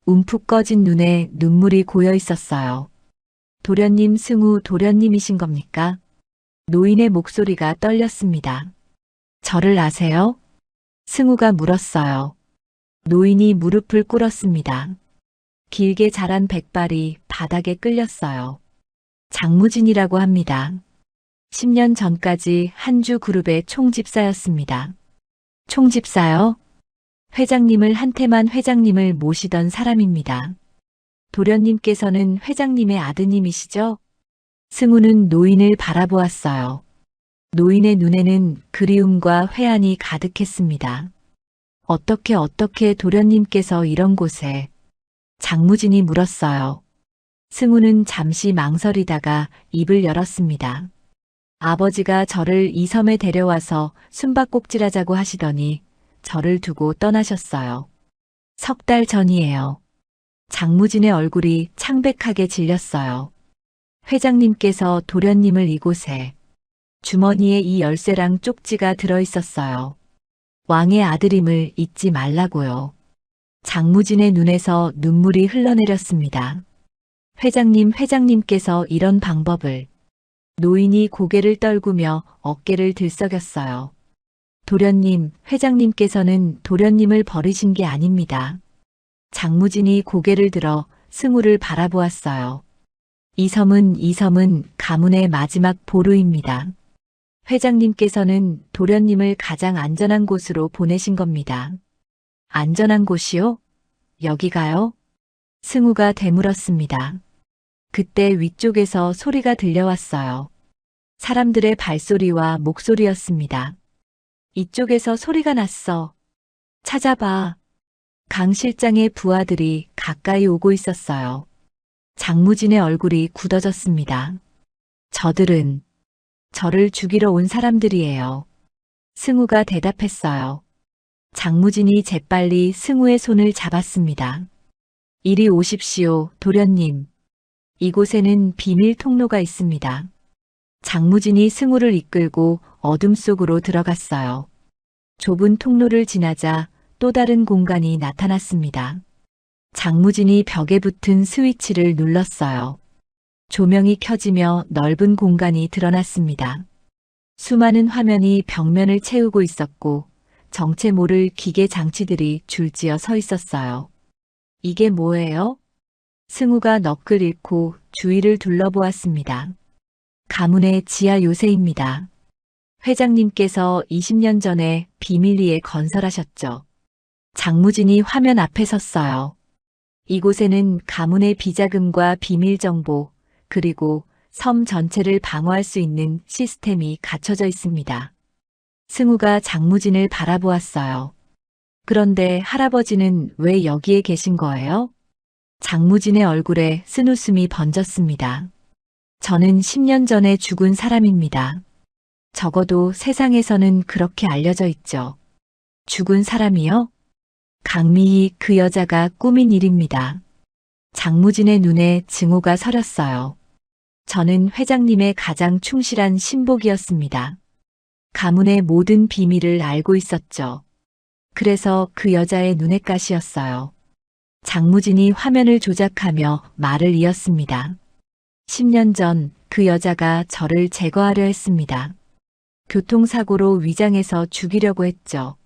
Speaker 2: 움푹 꺼진 눈에 눈물이 고여 있었어요. 도련님, 승우 도련님이신 겁니까? 노인의 목소리가 떨렸습니다. 저를 아세요? 승우가 물었어요. 노인이 무릎을 꿇었습니다. 길게 자란 백발이 바닥에 끌렸어요. 장무진이라고 합니다. 10년 전까지 한주 그룹의 총집사였습니다. 총집사요? 회장님을 한테만 회장님을 모시던 사람입니다. 도련님께서는 회장님의 아드님이시죠? 승우는 노인을 바라보았어요. 노인의 눈에는 그리움과 회한이 가득했습니다. 어떻게 도련님께서 이런 곳에? 장무진이 물었어요. 승우는 잠시 망설이다가 입을 열었습니다. 아버지가 저를 이 섬에 데려와서 숨바꼭질하자고 하시더니 저를 두고 떠나셨어요. 3달 전이에요. 장무진의 얼굴이 창백하게 질렸어요. 회장님께서 도련님을 이곳에 주머니에 이 열쇠랑 쪽지가 들어있었어요. 왕의 아들임을 잊지 말라고요. 장무진의 눈에서 눈물이 흘러내렸습니다. 회장님께서 이런 방법을. 노인이 고개를 떨구며 어깨를 들썩였어요. 도련님, 회장님께서는 도련님을 버리신 게 아닙니다. 장무진이 고개를 들어 승우를 바라보았어요. 이 섬은 가문의 마지막 보루입니다. 회장님께서는 도련님을 가장 안전한 곳으로 보내신 겁니다. 안전한 곳이요? 여기가요? 승우가 되물었습니다. 그때 위쪽에서 소리가 들려왔어요. 사람들의 발소리와 목소리였습니다. 이쪽에서 소리가 났어. 찾아봐. 강 실장의 부하들이 가까이 오고 있었어요. 장무진의 얼굴이 굳어졌습니다. 저들은 저를 죽이러 온 사람들이에요. 승우가 대답했어요. 장무진이 재빨리 승우의 손을 잡았습니다. 이리 오십시오, 도련님. 이곳에는 비밀 통로가 있습니다. 장무진이 승우를 이끌고 어둠 속으로 들어갔어요. 좁은 통로를 지나자 또 다른 공간이 나타났습니다. 장무진이 벽에 붙은 스위치를 눌렀어요. 조명이 켜지며 넓은 공간이 드러났습니다. 수많은 화면이 벽면을 채우고 있었고 정체 모를 기계 장치들이 줄지어 서 있었어요. 이게 뭐예요? 승우가 넋을 잃고 주위를 둘러보았습니다. 가문의 지하 요새입니다. 회장님께서 20년 전에 비밀리에 건설하셨죠. 장무진이 화면 앞에 섰어요. 이곳에는 가문의 비자금과 비밀 정보, 그리고 섬 전체를 방어할 수 있는 시스템이 갖춰져 있습니다. 승우가 장무진을 바라보았어요. 그런데 할아버지는 왜 여기에 계신 거예요? 장무진의 얼굴에 쓴웃음이 번졌습니다. 저는 10년 전에 죽은 사람입니다. 적어도 세상에서는 그렇게 알려져 있죠. 죽은 사람이요? 강미희 그 여자가 꾸민 일입니다. 장무진의 눈에 증오가 서렸어요. 저는 회장님의 가장 충실한 신복이었습니다. 가문의 모든 비밀을 알고 있었죠. 그래서 그 여자의 눈엣 가시였어요. 장무진이 화면을 조작하며 말을 이었습니다. 10년 전 그 여자가 저를 제거하려 했습니다. 교통사고로 위장해서 죽이려고 했죠.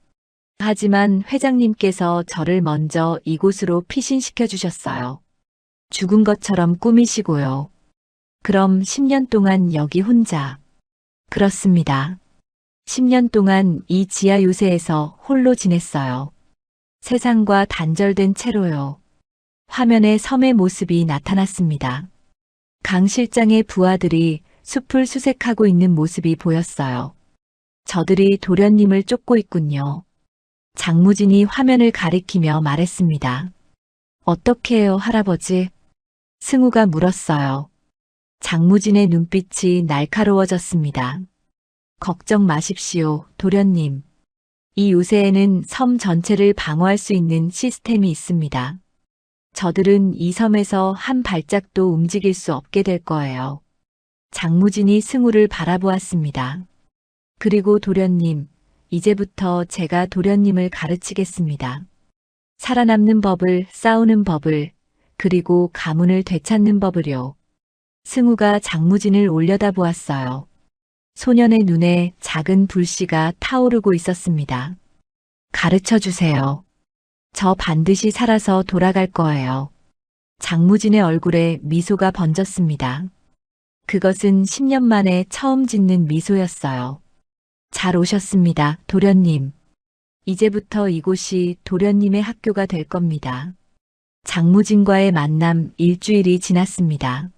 Speaker 2: 하지만 회장님께서 저를 먼저 이곳으로 피신시켜 주셨어요. 죽은 것처럼 꾸미시고요. 그럼 10년 동안 여기 혼자. 그렇습니다. 10년 동안 이 지하 요새에서 홀로 지냈어요. 세상과 단절된 채로요. 화면에 섬의 모습이 나타났습니다. 강 실장의 부하들이 숲을 수색하고 있는 모습이 보였어요. 저들이 도련님을 쫓고 있군요. 장무진이 화면을 가리키며 말했습니다. 어떻게 해요, 할아버지? 승우가 물었어요. 장무진의 눈빛이 날카로워졌습니다. 걱정 마십시오, 도련님. 이 요새에는 섬 전체를 방어할 수 있는 시스템이 있습니다. 저들은 이 섬에서 한 발짝도 움직일 수 없게 될 거예요. 장무진이 승우를 바라보았습니다. 그리고 도련님, 이제부터 제가 도련님을 가르치겠습니다. 살아남는 법을, 싸우는 법을, 그리고 가문을 되찾는 법을요. 승우가 장무진을 올려다보았어요. 소년의 눈에 작은 불씨가 타오르고 있었습니다. 가르쳐 주세요. 저 반드시 살아서 돌아갈 거예요. 장무진의 얼굴에 미소가 번졌습니다. 그것은 10년 만에 처음 짓는 미소였어요. 잘 오셨습니다, 도련님. 이제부터 이곳이 도련님의 학교가 될 겁니다. 장무진과의 만남 일주일이 지났습니다.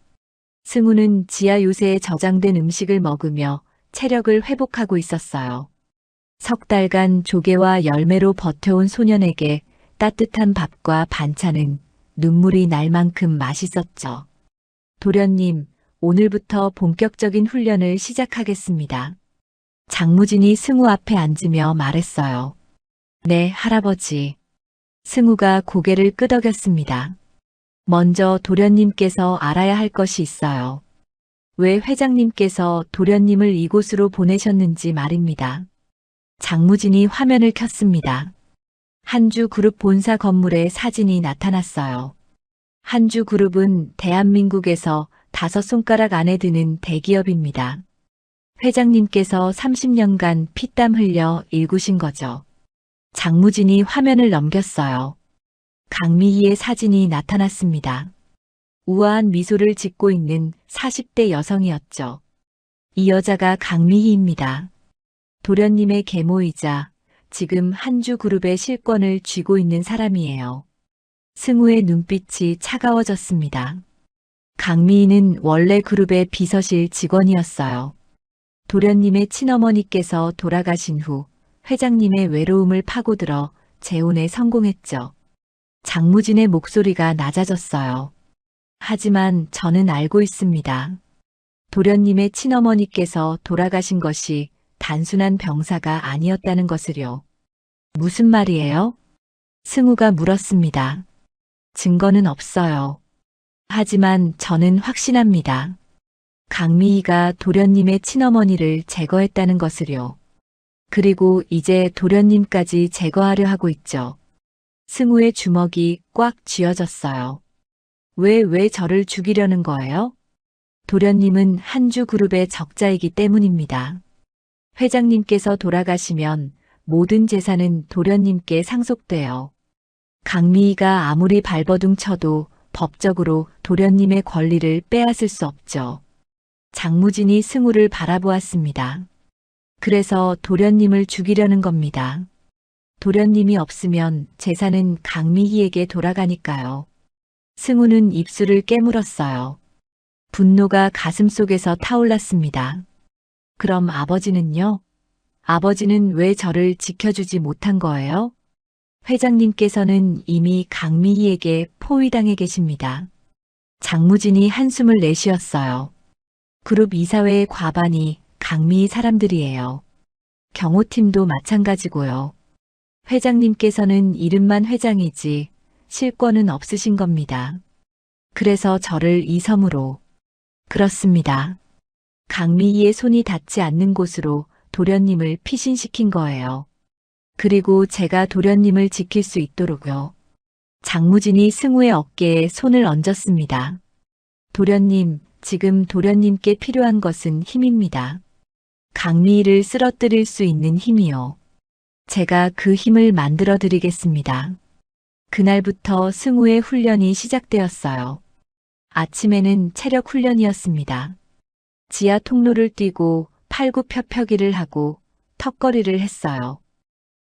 Speaker 2: 승우는 지하 요새에 저장된 음식을 먹으며 체력을 회복하고 있었어요. 석 달간 조개와 열매로 버텨온 소년에게 따뜻한 밥과 반찬은 눈물이 날 만큼 맛있었죠. 도련님, 오늘부터 본격적인 훈련을 시작하겠습니다. 장무진이 승우 앞에 앉으며 말했어요. 네, 할아버지. 승우가 고개를 끄덕였습니다. 먼저 도련님께서 알아야 할 것이 있어요. 왜 회장님께서 도련님을 이곳으로 보내셨는지 말입니다. 장무진이 화면을 켰습니다. 한주그룹 본사 건물에 사진이 나타났어요. 한주그룹은 대한민국에서 5손가락 안에 드는 대기업입니다. 회장님께서 30년간 피땀 흘려 일구신 거죠. 장무진이 화면을 넘겼어요. 강미희의 사진이 나타났습니다. 우아한 미소를 짓고 있는 40대 여성이었죠. 이 여자가 강미희입니다. 도련님의 계모이자 지금 한주그룹의 실권을 쥐고 있는 사람이에요. 승우의 눈빛이 차가워졌습니다. 강미희는 원래 그룹의 비서실 직원이었어요. 도련님의 친어머니께서 돌아가신 후 회장님의 외로움을 파고들어 재혼에 성공했죠. 장무진의 목소리가 낮아졌어요. 하지만 저는 알고 있습니다. 도련님의 친어머니께서 돌아가신 것이 단순한 병사가 아니었다는 것을요. 무슨 말이에요? 승우가 물었습니다. 증거는 없어요. 하지만 저는 확신합니다. 강미희가 도련님의 친어머니를 제거했다는 것을요. 그리고 이제 도련님까지 제거하려 하고 있죠. 승우의 주먹이 꽉 쥐어졌어요. 왜 저를 죽이려는 거예요? 도련님은 한주그룹의 적자이기 때문입니다. 회장님께서 돌아가시면 모든 재산은 도련님께 상속돼요. 강미희가 아무리 발버둥 쳐도 법적으로 도련님의 권리를 빼앗을 수 없죠. 장무진이 승우를 바라보았습니다. 그래서 도련님을 죽이려는 겁니다. 도련님이 없으면 재산은 강미희에게 돌아가니까요. 승우는 입술을 깨물었어요. 분노가 가슴속에서 타올랐습니다. 그럼 아버지는요? 아버지는 왜 저를 지켜주지 못한 거예요? 회장님께서는 이미 강미희에게 포위당해 계십니다. 장무진이 한숨을 내쉬었어요. 그룹 이사회의 과반이 강미희 사람들이에요. 경호팀도 마찬가지고요. 회장님께서는 이름만 회장이지 실권은 없으신 겁니다. 그래서 저를 이 섬으로. 그렇습니다. 강미희의 손이 닿지 않는 곳으로 도련님을 피신시킨 거예요. 그리고 제가 도련님을 지킬 수 있도록요. 장무진이 승우의 어깨에 손을 얹었습니다. 도련님, 지금 도련님께 필요한 것은 힘입니다. 강미희를 쓰러뜨릴 수 있는 힘이요. 제가 그 힘을 만들어 드리겠습니다. 그날부터 승우의 훈련이 시작되었어요. 아침에는 체력 훈련이었습니다. 지하 통로를 뛰고 팔굽혀펴기를 하고 턱걸이를 했어요.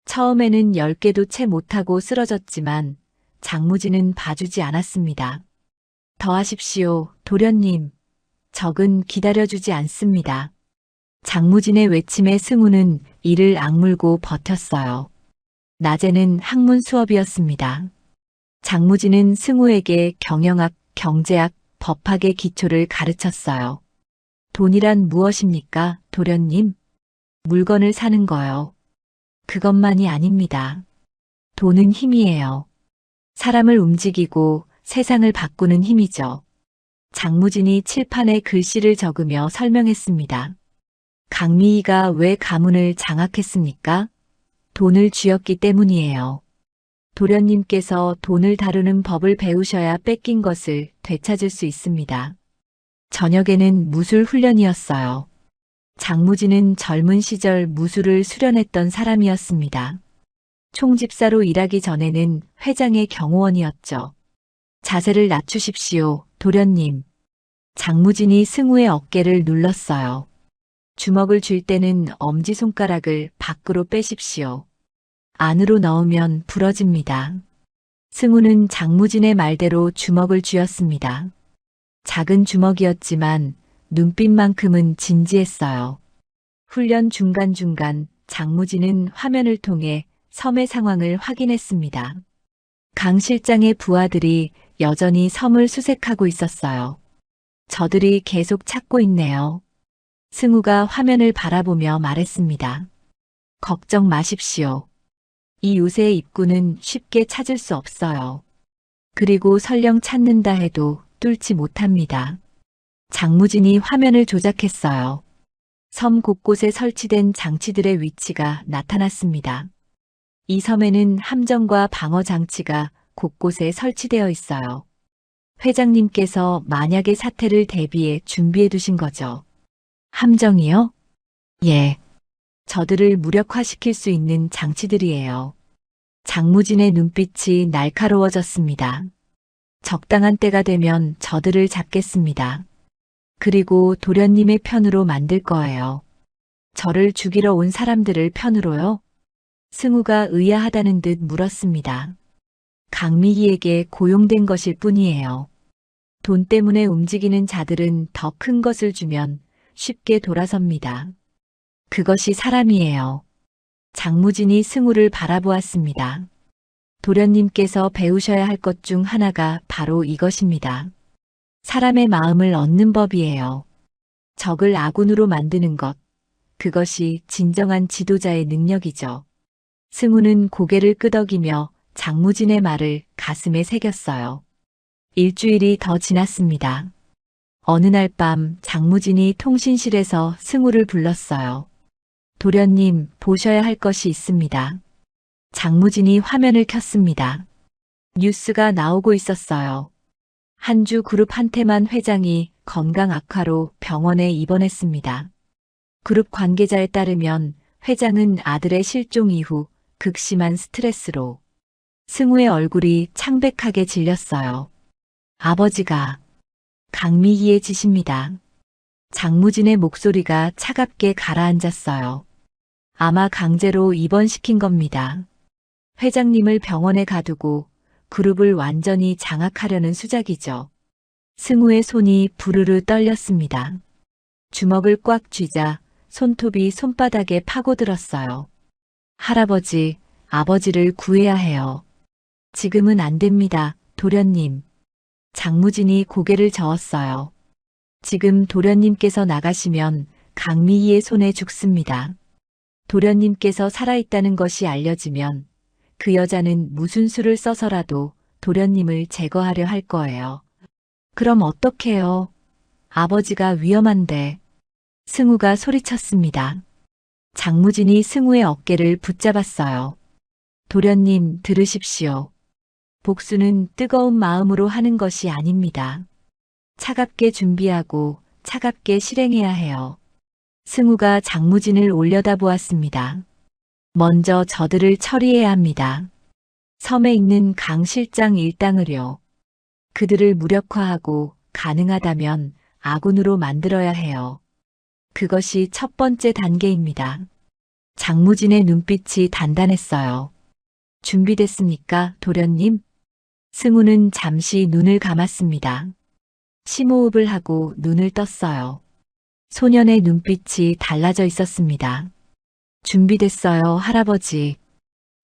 Speaker 2: 처음에는 10개도 채 못하고 쓰러졌지만 장무진은 봐주지 않았습니다. 더 하십시오, 도련님. 적은 기다려주지 않습니다. 장무진의 외침에 승우는 이를 악물고 버텼어요. 낮에는 학문 수업이었습니다. 장무진은 승우에게 경영학, 경제학, 법학의 기초를 가르쳤어요. 돈이란 무엇입니까, 도련님? 물건을 사는 거요. 그것만이 아닙니다. 돈은 힘이에요. 사람을 움직이고 세상을 바꾸는 힘이죠. 장무진이 칠판에 글씨를 적으며 설명했습니다. 강미희가 왜 가문을 장악했습니까? 돈을 쥐었기 때문이에요. 도련님께서 돈을 다루는 법을 배우셔야 뺏긴 것을 되찾을 수 있습니다. 저녁에는 무술 훈련이었어요. 장무진은 젊은 시절 무술을 수련했던 사람이었습니다. 총집사로 일하기 전에는 회장의 경호원이었죠. 자세를 낮추십시오, 도련님. 장무진이 승우의 어깨를 눌렀어요. 주먹을 쥘 때는 엄지손가락을 밖으로 빼십시오. 안으로 넣으면 부러집니다. 승우는 장무진의 말대로 주먹을 쥐었습니다. 작은 주먹이었지만 눈빛만큼은 진지했어요. 훈련 중간중간 장무진은 화면을 통해 섬의 상황을 확인했습니다. 강 실장의 부하들이 여전히 섬을 수색하고 있었어요. 저들이 계속 찾고 있네요. 승우가 화면을 바라보며 말했습니다. 걱정 마십시오. 이 요새의 입구는 쉽게 찾을 수 없어요. 그리고 설령 찾는다 해도 뚫지 못합니다. 장무진이 화면을 조작했어요. 섬 곳곳에 설치된 장치들의 위치가 나타났습니다. 이 섬에는 함정과 방어 장치가 곳곳에 설치되어 있어요. 회장님께서 만약의 사태를 대비해 준비해 두신 거죠. 함정이요? 예. 저들을 무력화시킬 수 있는 장치들이에요. 장무진의 눈빛이 날카로워졌습니다. 적당한 때가 되면 저들을 잡겠습니다. 그리고 도련님의 편으로 만들 거예요. 저를 죽이러 온 사람들을 편으로요? 승우가 의아하다는 듯 물었습니다. 강미희에게 고용된 것일 뿐이에요. 돈 때문에 움직이는 자들은 더 큰 것을 주면 쉽게 돌아섭니다. 그것이 사람이에요. 장무진이 승우를 바라보았습니다. 도련님께서 배우셔야 할 것 중 하나가 바로 이것입니다. 사람의 마음을 얻는 법이에요. 적을 아군으로 만드는 것. 그것이 진정한 지도자의 능력이죠. 승우는 고개를 끄덕이며 장무진의 말을 가슴에 새겼어요. 일주일이 더 지났습니다. 어느 날 밤 장무진이 통신실에서 승우를 불렀어요. 도련님, 보셔야 할 것이 있습니다. 장무진이 화면을 켰습니다. 뉴스가 나오고 있었어요. 한주 그룹한테만 회장이 건강 악화로 병원에 입원했습니다. 그룹 관계자에 따르면 회장은 아들의 실종 이후 극심한 스트레스로. 승우의 얼굴이 창백하게 질렸어요. 아버지가. 강미희의 짓입니다. 장무진의 목소리가 차갑게 가라앉았어요. 아마 강제로 입원시킨 겁니다. 회장님을 병원에 가두고 그룹을 완전히 장악하려는 수작이죠. 승우의 손이 부르르 떨렸습니다. 주먹을 꽉 쥐자 손톱이 손바닥에 파고들었어요. 할아버지, 아버지를 구해야 해요. 지금은 안 됩니다, 도련님. 장무진이 고개를 저었어요. 지금 도련님께서 나가시면 강미희의 손에 죽습니다. 도련님께서 살아있다는 것이 알려지면 그 여자는 무슨 수를 써서라도 도련님을 제거하려 할 거예요. 그럼 어떡해요? 아버지가 위험한데. 승우가 소리쳤습니다. 장무진이 승우의 어깨를 붙잡았어요. 도련님, 들으십시오. 복수는 뜨거운 마음으로 하는 것이 아닙니다. 차갑게 준비하고 차갑게 실행해야 해요. 승우가 장무진을 올려다보았습니다. 먼저 저들을 처리해야 합니다. 섬에 있는 강 실장 일당을요. 그들을 무력화하고 가능하다면 아군으로 만들어야 해요. 그것이 첫 번째 단계입니다. 장무진의 눈빛이 단단했어요. 준비됐습니까, 도련님? 승우는 잠시 눈을 감았습니다. 심호흡을 하고 눈을 떴어요. 소년의 눈빛이 달라져 있었습니다. 준비됐어요, 할아버지.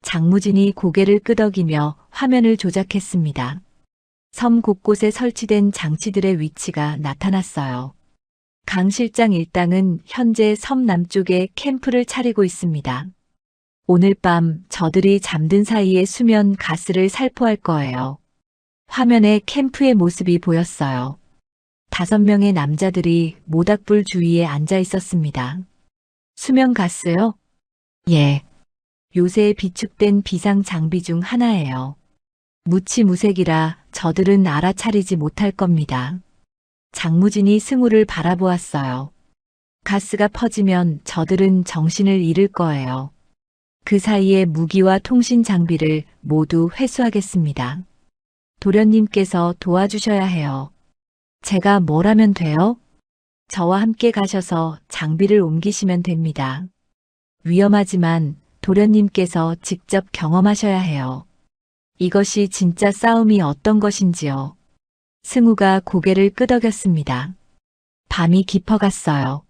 Speaker 2: 장무진이 고개를 끄덕이며 화면을 조작했습니다. 섬 곳곳에 설치된 장치들의 위치가 나타났어요. 강 실장 일당은 현재 섬 남쪽에 캠프를 차리고 있습니다. 오늘 밤 저들이 잠든 사이에 수면 가스를 살포할 거예요. 화면에 캠프의 모습이 보였어요. 5명의 남자들이 모닥불 주위에 앉아 있었습니다. 수면 가스요? 예. 요새 비축된 비상 장비 중 하나예요. 무치무색이라 저들은 알아차리지 못할 겁니다. 장무진이 승우를 바라보았어요. 가스가 퍼지면 저들은 정신을 잃을 거예요. 그 사이에 무기와 통신 장비를 모두 회수하겠습니다. 도련님께서 도와주셔야 해요. 제가 뭘 하면 돼요? 저와 함께 가셔서 장비를 옮기시면 됩니다. 위험하지만 도련님께서 직접 경험하셔야 해요. 이것이 진짜 싸움이 어떤 것인지요. 승우가 고개를 끄덕였습니다. 밤이 깊어갔어요.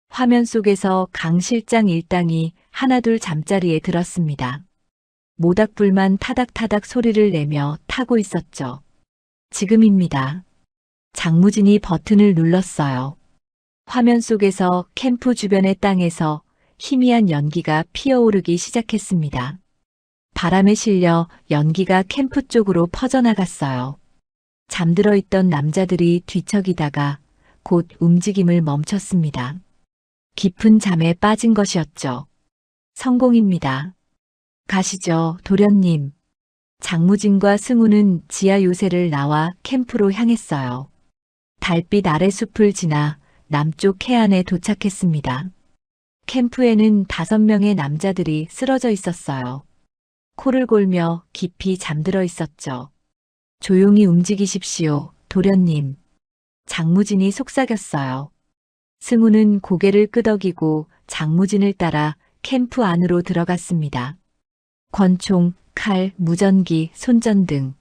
Speaker 2: 화면 속에서 강 실장 일당이 하나둘 잠자리에 들었습니다. 모닥불만 타닥타닥 소리를 내며 타고 있었죠. 지금입니다. 장무진이 버튼을 눌렀어요. 화면 속에서 캠프 주변의 땅에서 희미한 연기가 피어오르기 시작했습니다. 바람에 실려 연기가 캠프 쪽으로 퍼져나갔어요. 잠들어 있던 남자들이 뒤척이다가 곧 움직임을 멈췄습니다. 깊은 잠에 빠진 것이었죠. 성공입니다. 가시죠, 도련님. 장무진과 승우는 지하 요새를 나와 캠프로 향했어요. 달빛 아래 숲을 지나 남쪽 해안에 도착했습니다. 캠프에는 5명의 남자들이 쓰러져 있었어요. 코를 골며 깊이 잠들어 있었죠. 조용히 움직이십시오, 도련님. 장무진이 속삭였어요. 승우는 고개를 끄덕이고 장무진을 따라 캠프 안으로 들어갔습니다. 권총, 칼, 무전기, 손전등.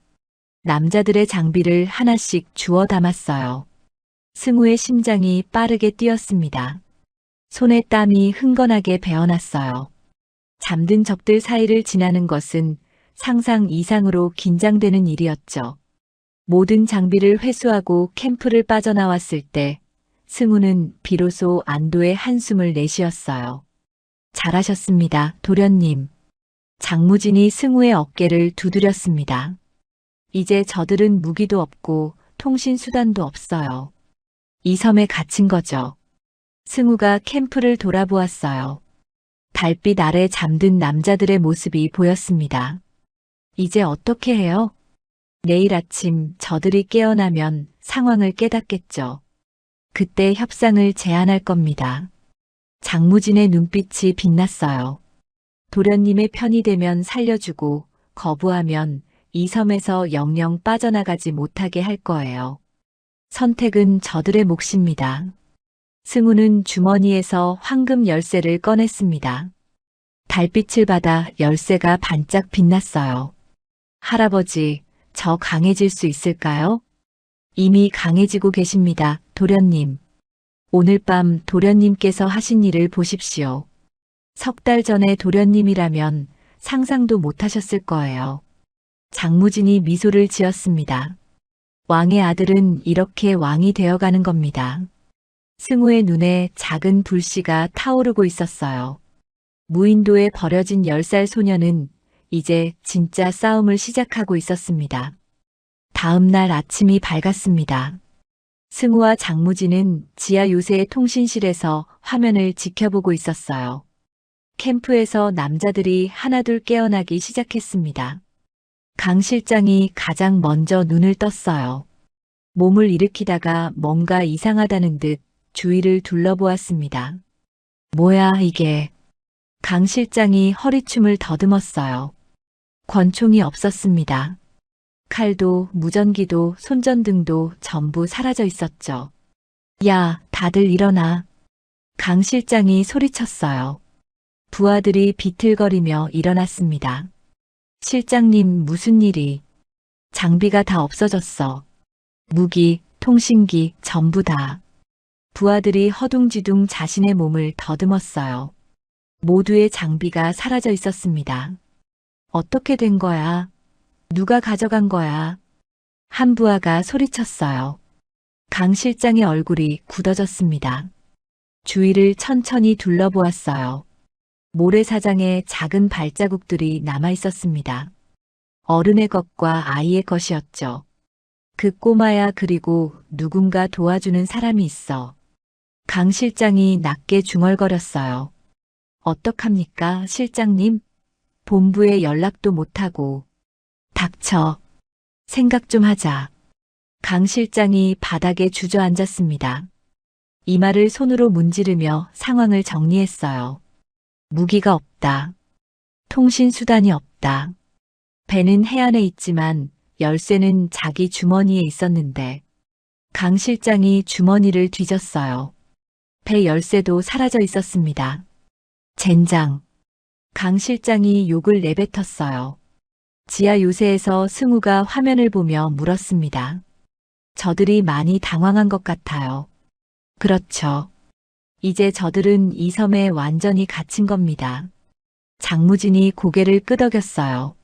Speaker 2: 남자들의 장비를 하나씩 주워 담았어요. 승우의 심장이 빠르게 뛰었습니다. 손에 땀이 흥건하게 배어났어요. 잠든 적들 사이를 지나는 것은 상상 이상으로 긴장되는 일이었죠. 모든 장비를 회수하고 캠프를 빠져나왔을 때 승우는 비로소 안도의 한숨을 내쉬었어요. 잘하셨습니다, 도련님. 장무진이 승우의 어깨를 두드렸습니다. 이제 저들은 무기도 없고 통신수단도 없어요. 이 섬에 갇힌 거죠. 승우가 캠프를 돌아보았어요. 달빛 아래 잠든 남자들의 모습이 보였습니다. 이제 어떻게 해요? 내일 아침 저들이 깨어나면 상황을 깨닫겠죠. 그때 협상을 제안할 겁니다. 장무진의 눈빛이 빛났어요. 도련님의 편이 되면 살려주고 거부하면 이 섬에서 영영 빠져나가지 못하게 할 거예요. 선택은 저들의 몫입니다. 승우는 주머니에서 황금 열쇠를 꺼냈습니다. 달빛을 받아 열쇠가 반짝 빛났어요. 할아버지, 저 강해질 수 있을까요? 이미 강해지고 계십니다, 도련님. 오늘 밤 도련님께서 하신 일을 보십시오. 3달 전에 도련님이라면 상상도 못하셨을 거예요. 장무진이 미소를 지었습니다. 왕의 아들은 이렇게 왕이 되어가는 겁니다. 승우의 눈에 작은 불씨가 타오르고 있었어요. 무인도에 버려진 10살 소녀는 이제 진짜 싸움을 시작하고 있었습니다. 다음 날 아침이 밝았습니다. 승우와 장무진은 지하 요새의 통신실에서 화면을 지켜보고 있었어요. 캠프에서 남자들이 하나둘 깨어나기 시작했습니다. 강 실장이 가장 먼저 눈을 떴어요. 몸을 일으키다가 뭔가 이상하다는 듯 주위를 둘러보았습니다. 뭐야 이게. 강 실장이 허리춤을 더듬었어요. 권총이 없었습니다. 칼도 무전기도 손전등도 전부 사라져 있었죠. 야, 다들 일어나. 강 실장이 소리쳤어요. 부하들이 비틀거리며 일어났습니다. 실장님, 무슨 일이? 장비가 다 없어졌어. 무기, 통신기, 전부 다. 부하들이 허둥지둥 자신의 몸을 더듬었어요. 모두의 장비가 사라져 있었습니다. 어떻게 된 거야? 누가 가져간 거야? 한 부하가 소리쳤어요. 강 실장의 얼굴이 굳어졌습니다. 주위를 천천히 둘러보았어요. 모래사장에 작은 발자국들이 남아 있었습니다. 어른의 것과 아이의 것이었죠. 그 꼬마야, 그리고 누군가 도와주는 사람이 있어. 강 실장이 낮게 중얼거렸어요. 어떡합니까, 실장님? 본부에 연락도 못하고. 닥쳐. 생각 좀 하자. 강 실장이 바닥에 주저앉았습니다. 이마를 손으로 문지르며 상황을 정리했어요. 무기가 없다. 통신수단이 없다. 배는 해안에 있지만 열쇠는 자기 주머니에 있었는데. 강 실장이 주머니를 뒤졌어요. 배 열쇠도 사라져 있었습니다. 젠장. 강 실장이 욕을 내뱉었어요. 지하 요새에서 승우가 화면을 보며 물었습니다. 저들이 많이 당황한 것 같아요. 그렇죠. 이제 저들은 이 섬에 완전히 갇힌 겁니다. 장무진이 고개를 끄덕였어요.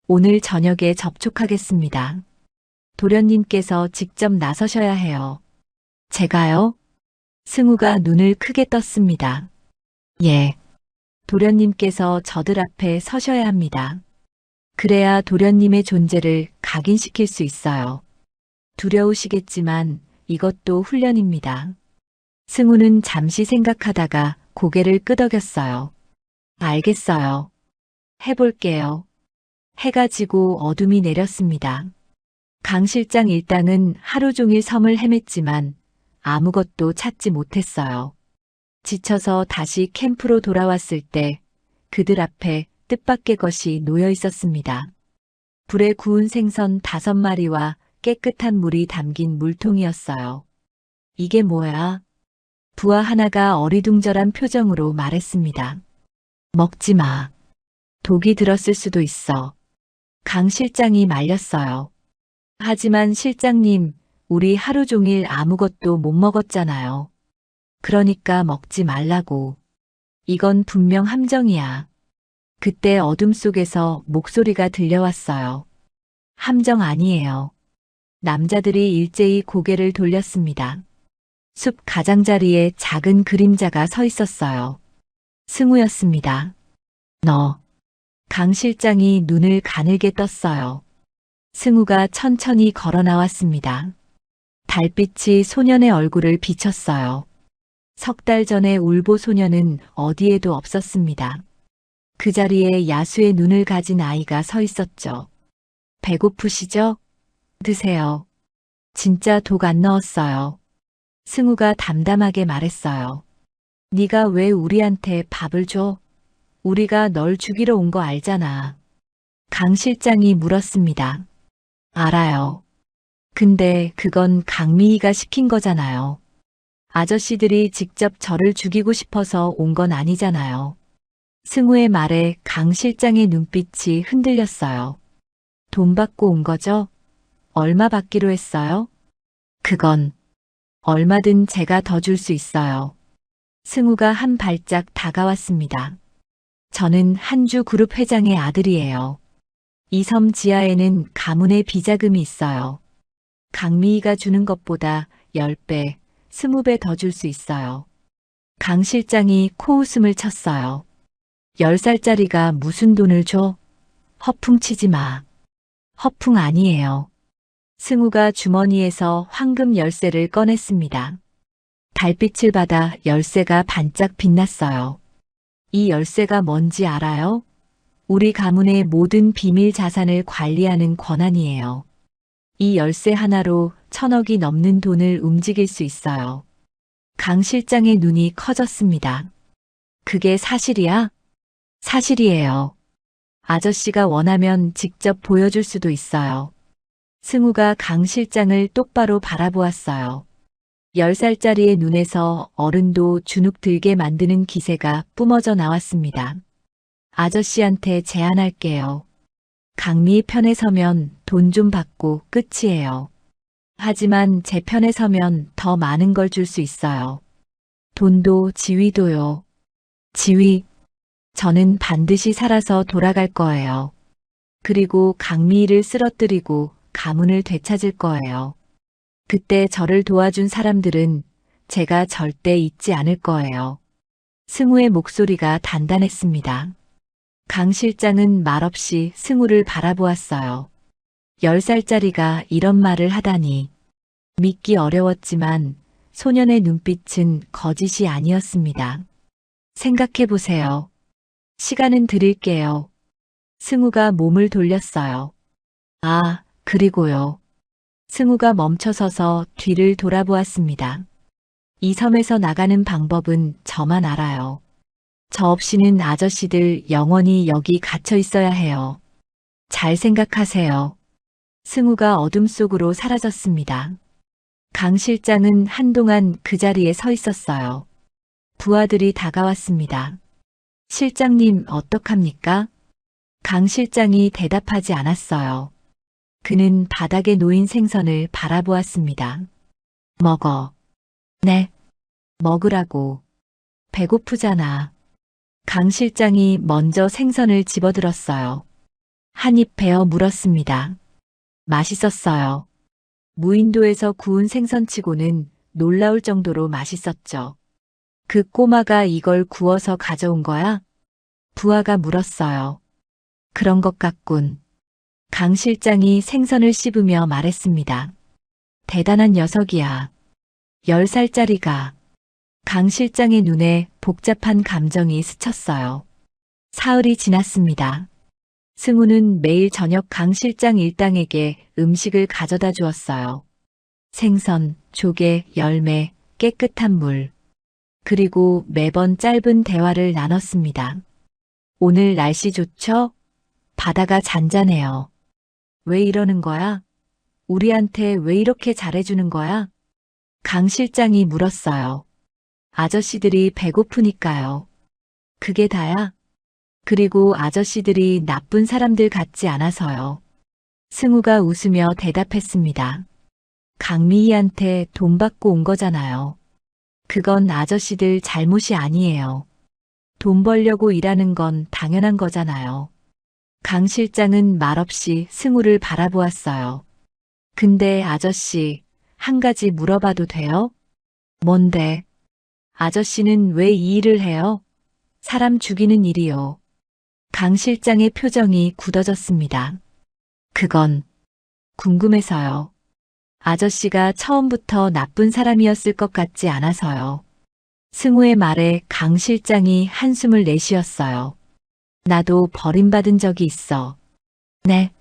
Speaker 2: 오늘 저녁에 접촉하겠습니다. 도련님께서 직접 나서셔야 해요. 제가요? 승우가 눈을 크게 떴습니다. 예. 도련님께서 저들 앞에 서셔야 합니다. 그래야 도련님의 존재를 각인시킬 수 있어요. 두려우시겠지만 이것도 훈련입니다. 승우는 잠시 생각하다가 고개를 끄덕였어요. 알겠어요. 해볼게요. 해가 지고 어둠이 내렸습니다. 강 실장 일당은 하루 종일 섬을 헤맸지만 아무것도 찾지 못했어요. 지쳐서 다시 캠프로 돌아왔을 때 그들 앞에 뜻밖의 것이 놓여 있었습니다. 불에 구운 생선 5마리와 깨끗한 물이 담긴 물통이었어요. 이게 뭐야? 부하 하나가 어리둥절한 표정으로 말했습니다. 먹지 마. 독이 들었을 수도 있어. 강 실장이 말렸어요. 하지만 실장님, 우리 하루 종일 아무것도 못 먹었잖아요. 그러니까 먹지 말라고. 이건 분명 함정이야. 그때 어둠 속에서 목소리가 들려왔어요. 함정 아니에요. 남자들이 일제히 고개를 돌렸습니다. 숲 가장자리에 작은 그림자가 서 있었어요. 승우였습니다. 너. 강 실장이 눈을 가늘게 떴어요. 승우가 천천히 걸어 나왔습니다. 달빛이 소년의 얼굴을 비쳤어요. 3달 전에 울보 소년은 어디에도 없었습니다. 그 자리에 야수의 눈을 가진 아이가 서 있었죠. 배고프시죠? 드세요. 진짜 독 안 넣었어요. 승우가 담담하게 말했어요. 네가 왜 우리한테 밥을 줘? 우리가 널 죽이러 온 거 알잖아. 강 실장이 물었습니다. 알아요. 근데 그건 강미희가 시킨 거잖아요. 아저씨들이 직접 저를 죽이고 싶어서 온 건 아니잖아요. 승우의 말에 강 실장의 눈빛이 흔들렸어요. 돈 받고 온 거죠? 얼마 받기로 했어요? 그건 얼마든 제가 더 줄 수 있어요. 승우가 한 발짝 다가왔습니다. 저는 한주 그룹 회장의 아들이에요. 이 섬 지하에는 가문의 비자금이 있어요. 강미희가 주는 것보다 10배, 20배 더 줄 수 있어요. 강 실장이 코웃음을 쳤어요. 10살짜리가 무슨 돈을 줘? 허풍치지 마. 허풍 아니에요. 승우가 주머니에서 황금 열쇠를 꺼냈습니다. 달빛을 받아 열쇠가 반짝 빛났어요. 이 열쇠가 뭔지 알아요? 우리 가문의 모든 비밀 자산을 관리하는 권한이에요. 이 열쇠 하나로 1,000억이 넘는 돈을 움직일 수 있어요. 강 실장의 눈이 커졌습니다. 그게 사실이야? 사실이에요. 아저씨가 원하면 직접 보여줄 수도 있어요. 승우가 강 실장을 똑바로 바라보았어요. 10살짜리의 눈에서 어른도 주눅 들게 만드는 기세가 뿜어져 나왔습니다. 아저씨한테 제안할게요. 강미 편에 서면 돈 좀 받고 끝이에요. 하지만 제 편에 서면 더 많은 걸 줄 수 있어요. 돈도 지위도요. 지위. 저는 반드시 살아서 돌아갈 거예요. 그리고 강미를 쓰러뜨리고 가문을 되찾을 거예요. 그때 저를 도와준 사람들은 제가 절대 잊지 않을 거예요. 승우의 목소리가 단단했습니다. 강 실장은 말없이 승우를 바라보았어요. 10살짜리가 이런 말을 하다니. 믿기 어려웠지만 소년의 눈빛은 거짓이 아니었습니다. 생각해 보세요. 시간은 드릴게요. 승우가 몸을 돌렸어요. 아, 그리고요. 승우가 멈춰서서 뒤를 돌아보았습니다. 이 섬에서 나가는 방법은 저만 알아요. 저 없이는 아저씨들 영원히 여기 갇혀 있어야 해요. 잘 생각하세요. 승우가 어둠 속으로 사라졌습니다. 강 실장은 한동안 그 자리에 서 있었어요. 부하들이 다가왔습니다. 실장님 어떡합니까? 강 실장이 대답하지 않았어요. 그는 바닥에 놓인 생선을 바라보았습니다. 먹어. 네. 먹으라고. 배고프잖아. 강 실장이 먼저 생선을 집어들었어요. 한 입 베어 물었습니다. 맛있었어요. 무인도에서 구운 생선치고는 놀라울 정도로 맛있었죠. 그 꼬마가 이걸 구워서 가져온 거야? 부하가 물었어요. 그런 것 같군. 강 실장이 생선을 씹으며 말했습니다. 대단한 녀석이야. 10살짜리가. 강 실장의 눈에 복잡한 감정이 스쳤어요. 사흘이 지났습니다. 승우는 매일 저녁 강 실장 일당에게 음식을 가져다 주었어요. 생선, 조개, 열매, 깨끗한 물. 그리고 매번 짧은 대화를 나눴습니다. 오늘 날씨 좋죠? 바다가 잔잔해요. 왜 이러는 거야? 우리한테 왜 이렇게 잘해주는 거야? 강 실장이 물었어요. 아저씨들이 배고프니까요. 그게 다야? 그리고 아저씨들이 나쁜 사람들 같지 않아서요. 승우가 웃으며 대답했습니다. 강미희한테 돈 받고 온 거잖아요. 그건 아저씨들 잘못이 아니에요. 돈 벌려고 일하는 건 당연한 거잖아요. 강 실장은 말없이 승우를 바라보았어요. 근데 아저씨, 한 가지 물어봐도 돼요? 뭔데? 아저씨는 왜 이 일을 해요? 사람 죽이는 일이요. 강 실장의 표정이 굳어졌습니다. 그건 궁금해서요. 아저씨가 처음부터 나쁜 사람이었을 것 같지 않아서요. 승우의 말에 강 실장이 한숨을 내쉬었어요. 나도 버림받은 적이 있어. 네.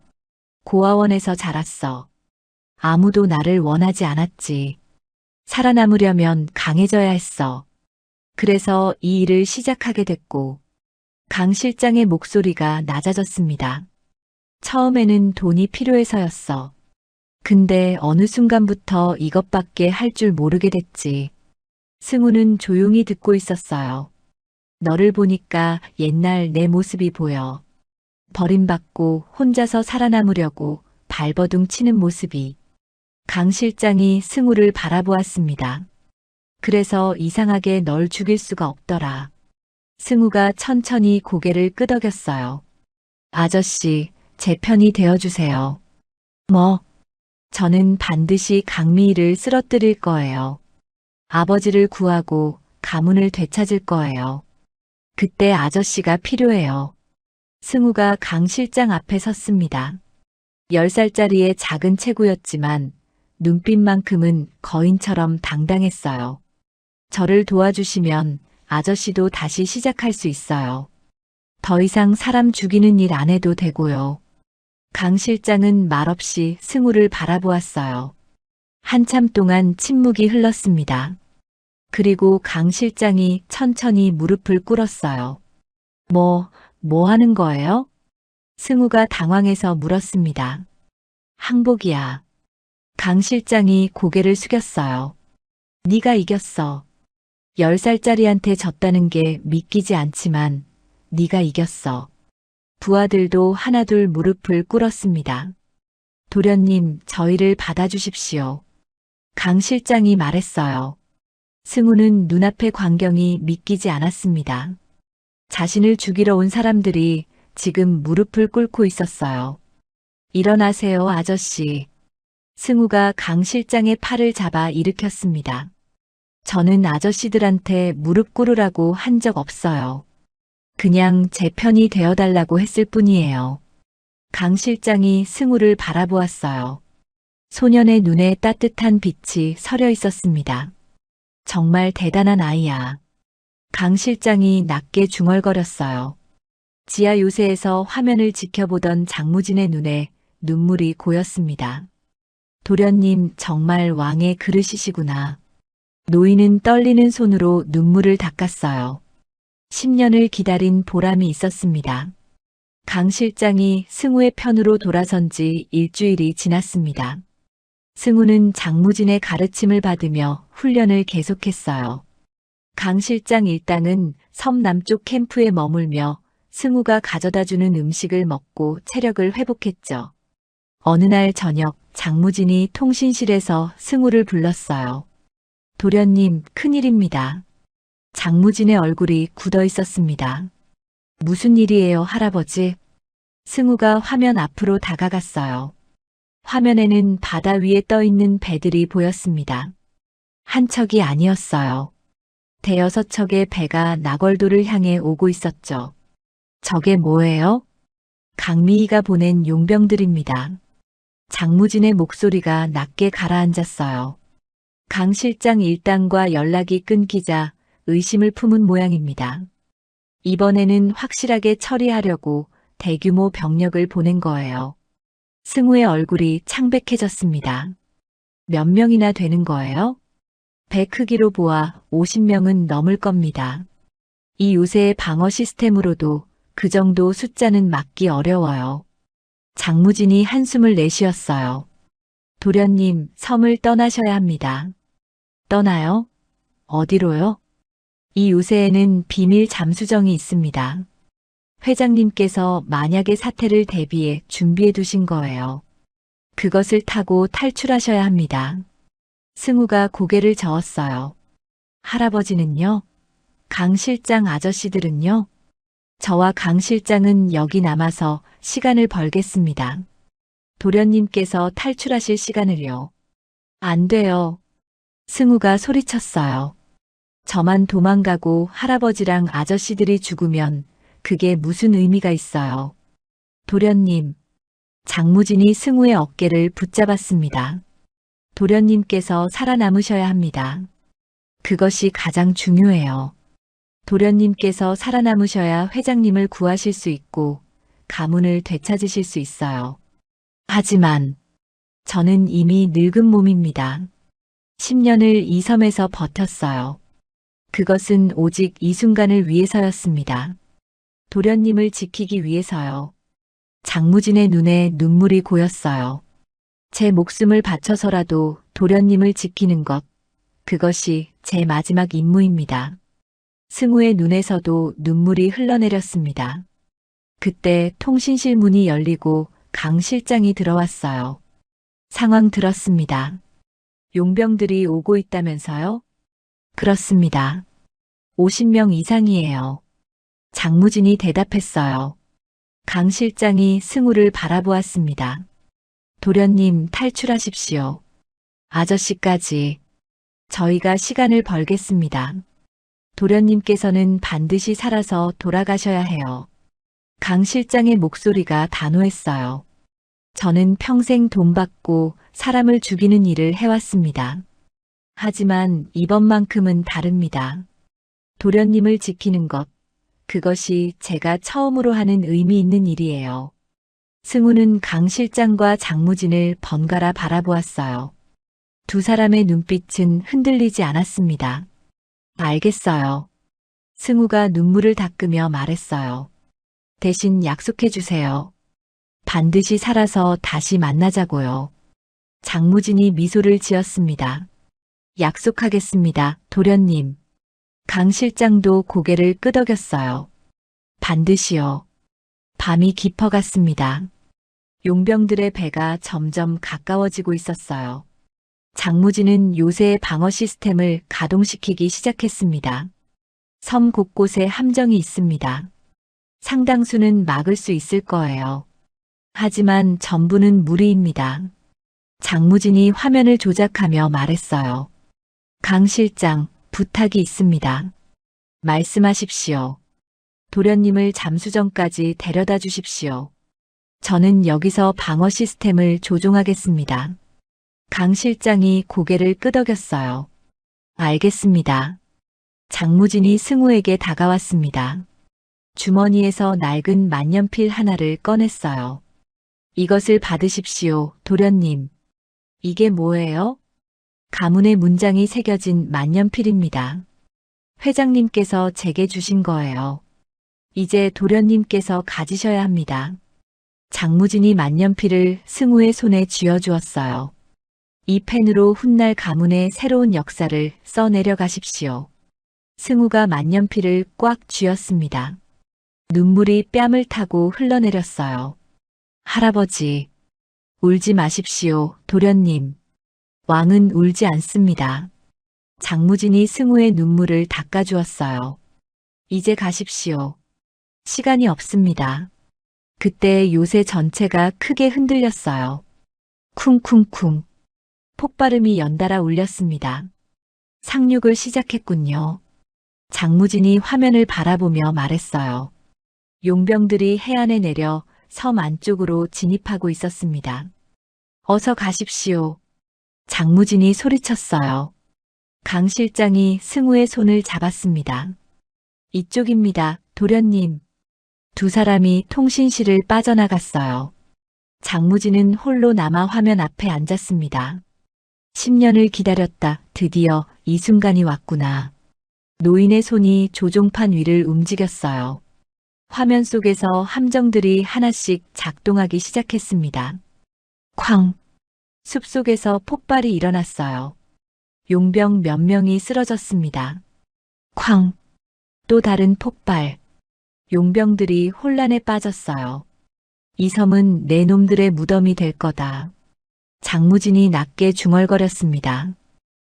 Speaker 2: 고아원에서 자랐어. 아무도 나를 원하지 않았지. 살아남으려면 강해져야 했어. 그래서 이 일을 시작하게 됐고, 강 실장의 목소리가 낮아졌습니다. 처음에는 돈이 필요해서였어. 근데 어느 순간부터 이것밖에 할 줄 모르게 됐지. 승우는 조용히 듣고 있었어요. 너를 보니까 옛날 내 모습이 보여. 버림받고 혼자서 살아남으려고 발버둥 치는 모습이. 강 실장이 승우를 바라보았습니다. 그래서 이상하게 널 죽일 수가 없더라. 승우가 천천히 고개를 끄덕였어요. 아저씨, 제 편이 되어주세요. 뭐? 저는 반드시 강미희를 쓰러뜨릴 거예요. 아버지를 구하고 가문을 되찾을 거예요. 그때 아저씨가 필요해요. 승우가 강 실장 앞에 섰습니다. 10살짜리의 작은 체구였지만 눈빛만큼은 거인처럼 당당했어요. 저를 도와주시면 아저씨도 다시 시작할 수 있어요. 더 이상 사람 죽이는 일 안 해도 되고요. 강 실장은 말없이 승우를 바라보았어요. 한참 동안 침묵이 흘렀습니다. 그리고 강 실장이 천천히 무릎을 꿇었어요. 뭐 하는 거예요? 승우가 당황해서 물었습니다. 항복이야. 강 실장이 고개를 숙였어요. 네가 이겼어. 10살짜리한테 졌다는 게 믿기지 않지만 네가 이겼어. 부하들도 하나둘 무릎을 꿇었습니다. 도련님, 저희를 받아주십시오. 강 실장이 말했어요. 승우는 눈앞의 광경이 믿기지 않았습니다. 자신을 죽이러 온 사람들이 지금 무릎을 꿇고 있었어요. 일어나세요, 아저씨. 승우가 강 실장의 팔을 잡아 일으켰습니다. 저는 아저씨들한테 무릎 꿇으라고 한 적 없어요. 그냥 제 편이 되어달라고 했을 뿐이에요. 강 실장이 승우를 바라보았어요. 소년의 눈에 따뜻한 빛이 서려 있었습니다. 정말 대단한 아이야. 강 실장이 낮게 중얼거렸어요. 지하 요새에서 화면을 지켜보던 장무진의 눈에 눈물이 고였습니다. 도련님, 정말 왕의 그릇이시구나. 노인은 떨리는 손으로 눈물을 닦았어요. 10년을 기다린 보람이 있었습니다. 강 실장이 승우의 편으로 돌아선 지 일주일이 지났습니다. 승우는 장무진의 가르침을 받으며 훈련을 계속했어요. 강 실장 일당은 섬 남쪽 캠프에 머물며 승우가 가져다주는 음식을 먹고 체력을 회복했죠. 어느 날 저녁 장무진이 통신실에서 승우를 불렀어요. 도련님, 큰일입니다. 장무진의 얼굴이 굳어 있었습니다. 무슨 일이에요, 할아버지? 승우가 화면 앞으로 다가갔어요. 화면에는 바다 위에 떠 있는 배들이 보였습니다. 한 척이 아니었어요. 대여섯 척의 배가 나궐도를 향해 오고 있었죠. 저게 뭐예요? 강미희가 보낸 용병들입니다. 장무진의 목소리가 낮게 가라앉았어요. 강 실장 일당과 연락이 끊기자 의심을 품은 모양입니다. 이번에는 확실하게 처리하려고 대규모 병력을 보낸 거예요. 승우의 얼굴이 창백해졌습니다. 몇 명이나 되는 거예요? 배 크기로 보아 50명은 넘을 겁니다. 이 요새의 방어 시스템으로도 그 정도 숫자는 막기 어려워요. 장무진이 한숨을 내쉬었어요. 도련님, 섬을 떠나셔야 합니다. 떠나요? 어디로요? 이 요새에는 비밀 잠수정이 있습니다. 회장님께서 만약의 사태를 대비해 준비해 두신 거예요. 그것을 타고 탈출하셔야 합니다. 승우가 고개를 저었어요. 할아버지는요? 강 실장 아저씨들은요? 저와 강 실장은 여기 남아서 시간을 벌겠습니다. 도련님께서 탈출하실 시간을요. 안 돼요. 승우가 소리쳤어요. 저만 도망가고 할아버지랑 아저씨들이 죽으면 그게 무슨 의미가 있어요. 도련님. 장무진이 승우의 어깨를 붙잡았습니다. 도련님께서 살아남으셔야 합니다. 그것이 가장 중요해요. 도련님께서 살아남으셔야 회장님을 구하실 수 있고 가문을 되찾으실 수 있어요. 하지만 저는 이미 늙은 몸입니다. 10년을 이 섬에서 버텼어요. 그것은 오직 이 순간을 위해서였습니다. 도련님을 지키기 위해서요. 장무진의 눈에 눈물이 고였어요. 제 목숨을 바쳐서라도 도련님을 지키는 것, 그것이 제 마지막 임무입니다. 승우의 눈에서도 눈물이 흘러내렸습니다. 그때 통신실 문이 열리고 강 실장이 들어왔어요. 상황 들었습니다. 용병들이 오고 있다면서요? 그렇습니다. 50명 이상이에요. 장무진이 대답했어요. 강 실장이 승우를 바라보았습니다. 도련님 탈출하십시오. 아저씨까지. 저희가 시간을 벌겠습니다. 도련님께서는 반드시 살아서 돌아가셔야 해요. 강 실장의 목소리가 단호했어요. 저는 평생 돈 받고 사람을 죽이는 일을 해왔습니다. 하지만 이번만큼은 다릅니다. 도련님을 지키는 것, 그것이 제가 처음으로 하는 의미 있는 일이에요. 승우는 강 실장과 장무진을 번갈아 바라보았어요. 두 사람의 눈빛은 흔들리지 않았습니다. 알겠어요. 승우가 눈물을 닦으며 말했어요. 대신 약속해 주세요. 반드시 살아서 다시 만나자고요. 장무진이 미소를 지었습니다. 약속하겠습니다, 도련님. 강 실장도 고개를 끄덕였어요. 반드시요. 밤이 깊어갔습니다. 용병들의 배가 점점 가까워지고 있었어요. 장무진은 요새의 방어 시스템을 가동시키기 시작했습니다. 섬 곳곳에 함정이 있습니다. 상당수는 막을 수 있을 거예요. 하지만 전부는 무리입니다. 장무진이 화면을 조작하며 말했어요. 강 실장, 부탁이 있습니다. 말씀하십시오. 도련님을 잠수정까지 데려다 주십시오. 저는 여기서 방어 시스템을 조종하겠습니다. 강 실장이 고개를 끄덕였어요. 알겠습니다. 장무진이 승우에게 다가왔습니다. 주머니에서 낡은 만년필 하나를 꺼냈어요. 이것을 받으십시오, 도련님. 이게 뭐예요? 가문의 문장이 새겨진 만년필입니다. 회장님께서 제게 주신 거예요. 이제 도련님께서 가지셔야 합니다. 장무진이 만년필을 승우의 손에 쥐어주었어요. 이 펜으로 훗날 가문의 새로운 역사를 써내려 가십시오. 승우가 만년필을 꽉 쥐었습니다. 눈물이 뺨을 타고 흘러내렸어요. 할아버지, 울지 마십시오, 도련님. 왕은 울지 않습니다. 장무진이 승우의 눈물을 닦아주었어요. 이제 가십시오. 시간이 없습니다. 그때 요새 전체가 크게 흔들렸어요. 쿵쿵쿵. 폭발음이 연달아 울렸습니다. 상륙을 시작했군요. 장무진이 화면을 바라보며 말했어요. 용병들이 해안에 내려 섬 안쪽으로 진입하고 있었습니다. 어서 가십시오. 장무진이 소리쳤어요. 강 실장이 승우의 손을 잡았습니다. 이쪽입니다, 도련님. 두 사람이 통신실을 빠져나갔어요. 장무진은 홀로 남아 화면 앞에 앉았습니다. 10년을 기다렸다. 드디어 이 순간이 왔구나. 노인의 손이 조종판 위를 움직였어요. 화면 속에서 함정들이 하나씩 작동하기 시작했습니다. 쾅! 숲속에서 폭발이 일어났어요. 용병 몇 명이 쓰러졌습니다. 쾅! 또 다른 폭발. 용병들이 혼란에 빠졌어요. 이 섬은 내 놈들의 무덤이 될 거다. 장무진이 낮게 중얼거렸습니다.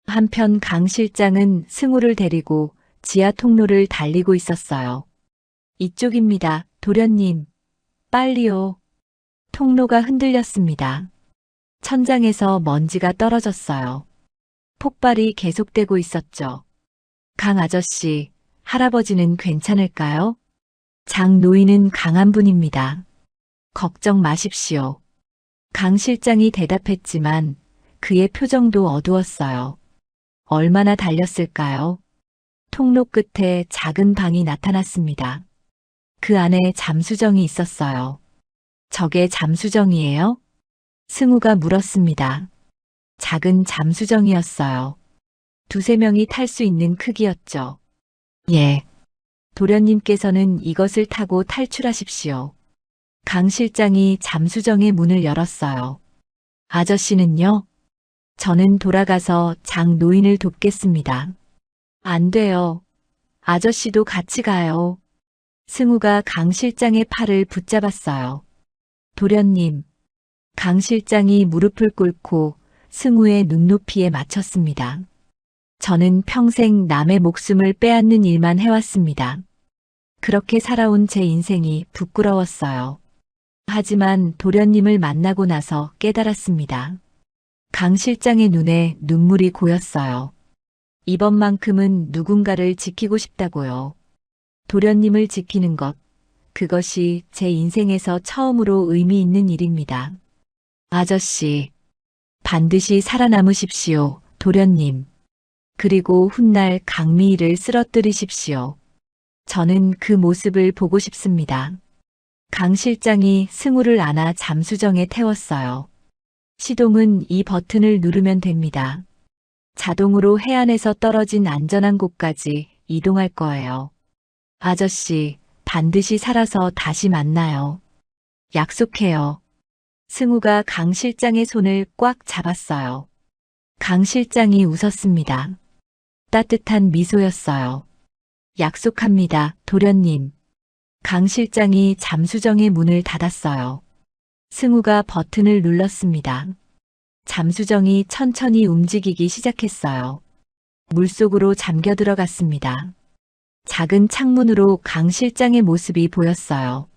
Speaker 2: 한편 강 실장은 승우를 데리고 지하 통로를 달리고 있었어요. 이쪽입니다, 도련님. 빨리요. 통로가 흔들렸습니다. 천장에서 먼지가 떨어졌어요. 폭발이 계속되고 있었죠. 강 아저씨, 할아버지는 괜찮을까요? 장 노인은 강한 분입니다. 걱정 마십시오. 강 실장이 대답했지만 그의 표정도 어두웠어요. 얼마나 달렸을까요? 통로 끝에 작은 방이 나타났습니다. 그 안에 잠수정이 있었어요. 저게 잠수정이에요? 승우가 물었습니다. 작은 잠수정이었어요. 두세 명이 탈 수 있는 크기였죠. 예. 도련님께서는 이것을 타고 탈출하십시오. 강 실장이 잠수정의 문을 열었어요. 아저씨는요? 저는 돌아가서 장 노인을 돕겠습니다. 안 돼요. 아저씨도 같이 가요. 승우가 강 실장의 팔을 붙잡았어요. 도련님. 강 실장이 무릎을 꿇고 승우의 눈높이에 맞췄습니다. 저는 평생 남의 목숨을 빼앗는 일만 해왔습니다. 그렇게 살아온 제 인생이 부끄러웠어요. 하지만 도련님을 만나고 나서 깨달았습니다. 강 실장의 눈에 눈물이 고였어요. 이번만큼은 누군가를 지키고 싶다고요. 도련님을 지키는 것, 그것이 제 인생에서 처음으로 의미 있는 일입니다. 아저씨, 반드시 살아남으십시오, 도련님. 그리고 훗날 강미희를 쓰러뜨리십시오. 저는 그 모습을 보고 싶습니다. 강 실장이 승우를 안아 잠수정에 태웠어요. 시동은 이 버튼을 누르면 됩니다. 자동으로 해안에서 떨어진 안전한 곳까지 이동할 거예요. 아저씨, 반드시 살아서 다시 만나요. 약속해요. 승우가 강 실장의 손을 꽉 잡았어요. 강 실장이 웃었습니다. 따뜻한 미소였어요. 약속합니다, 도련님. 강 실장이 잠수정의 문을 닫았어요. 승우가 버튼을 눌렀습니다. 잠수정이 천천히 움직이기 시작했어요. 물속으로 잠겨 들어갔습니다. 작은 창문으로 강 실장의 모습이 보였어요.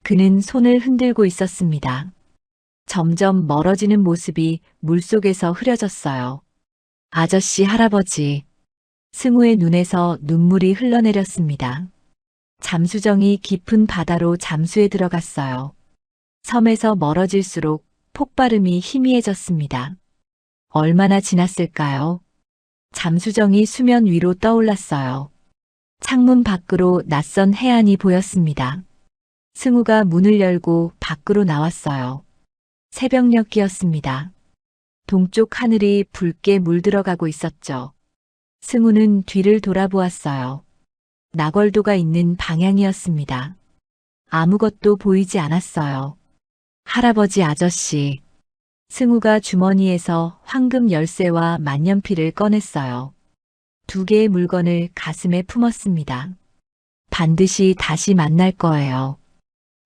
Speaker 2: 그는 손을 흔들고 있었습니다. 점점 멀어지는 모습이 물속에서 흐려졌어요. 아저씨 할아버지. 승우의 눈에서 눈물이 흘러내렸습니다. 잠수정이 깊은 바다로 잠수해 들어갔어요. 섬에서 멀어질수록 폭발음이 희미해졌습니다. 얼마나 지났을까요? 잠수정이 수면 위로 떠올랐어요. 창문 밖으로 낯선 해안이 보였습니다. 승우가 문을 열고 밖으로 나왔어요. 새벽녘이었습니다. 동쪽 하늘이 붉게 물들어가고 있었죠. 승우는 뒤를 돌아보았어요. 나궐도가 있는 방향이었습니다. 아무것도 보이지 않았어요. 할아버지 아저씨. 승우가 주머니에서 황금 열쇠와 만년필을 꺼냈어요. 두 개의 물건을 가슴에 품었습니다. 반드시 다시 만날 거예요.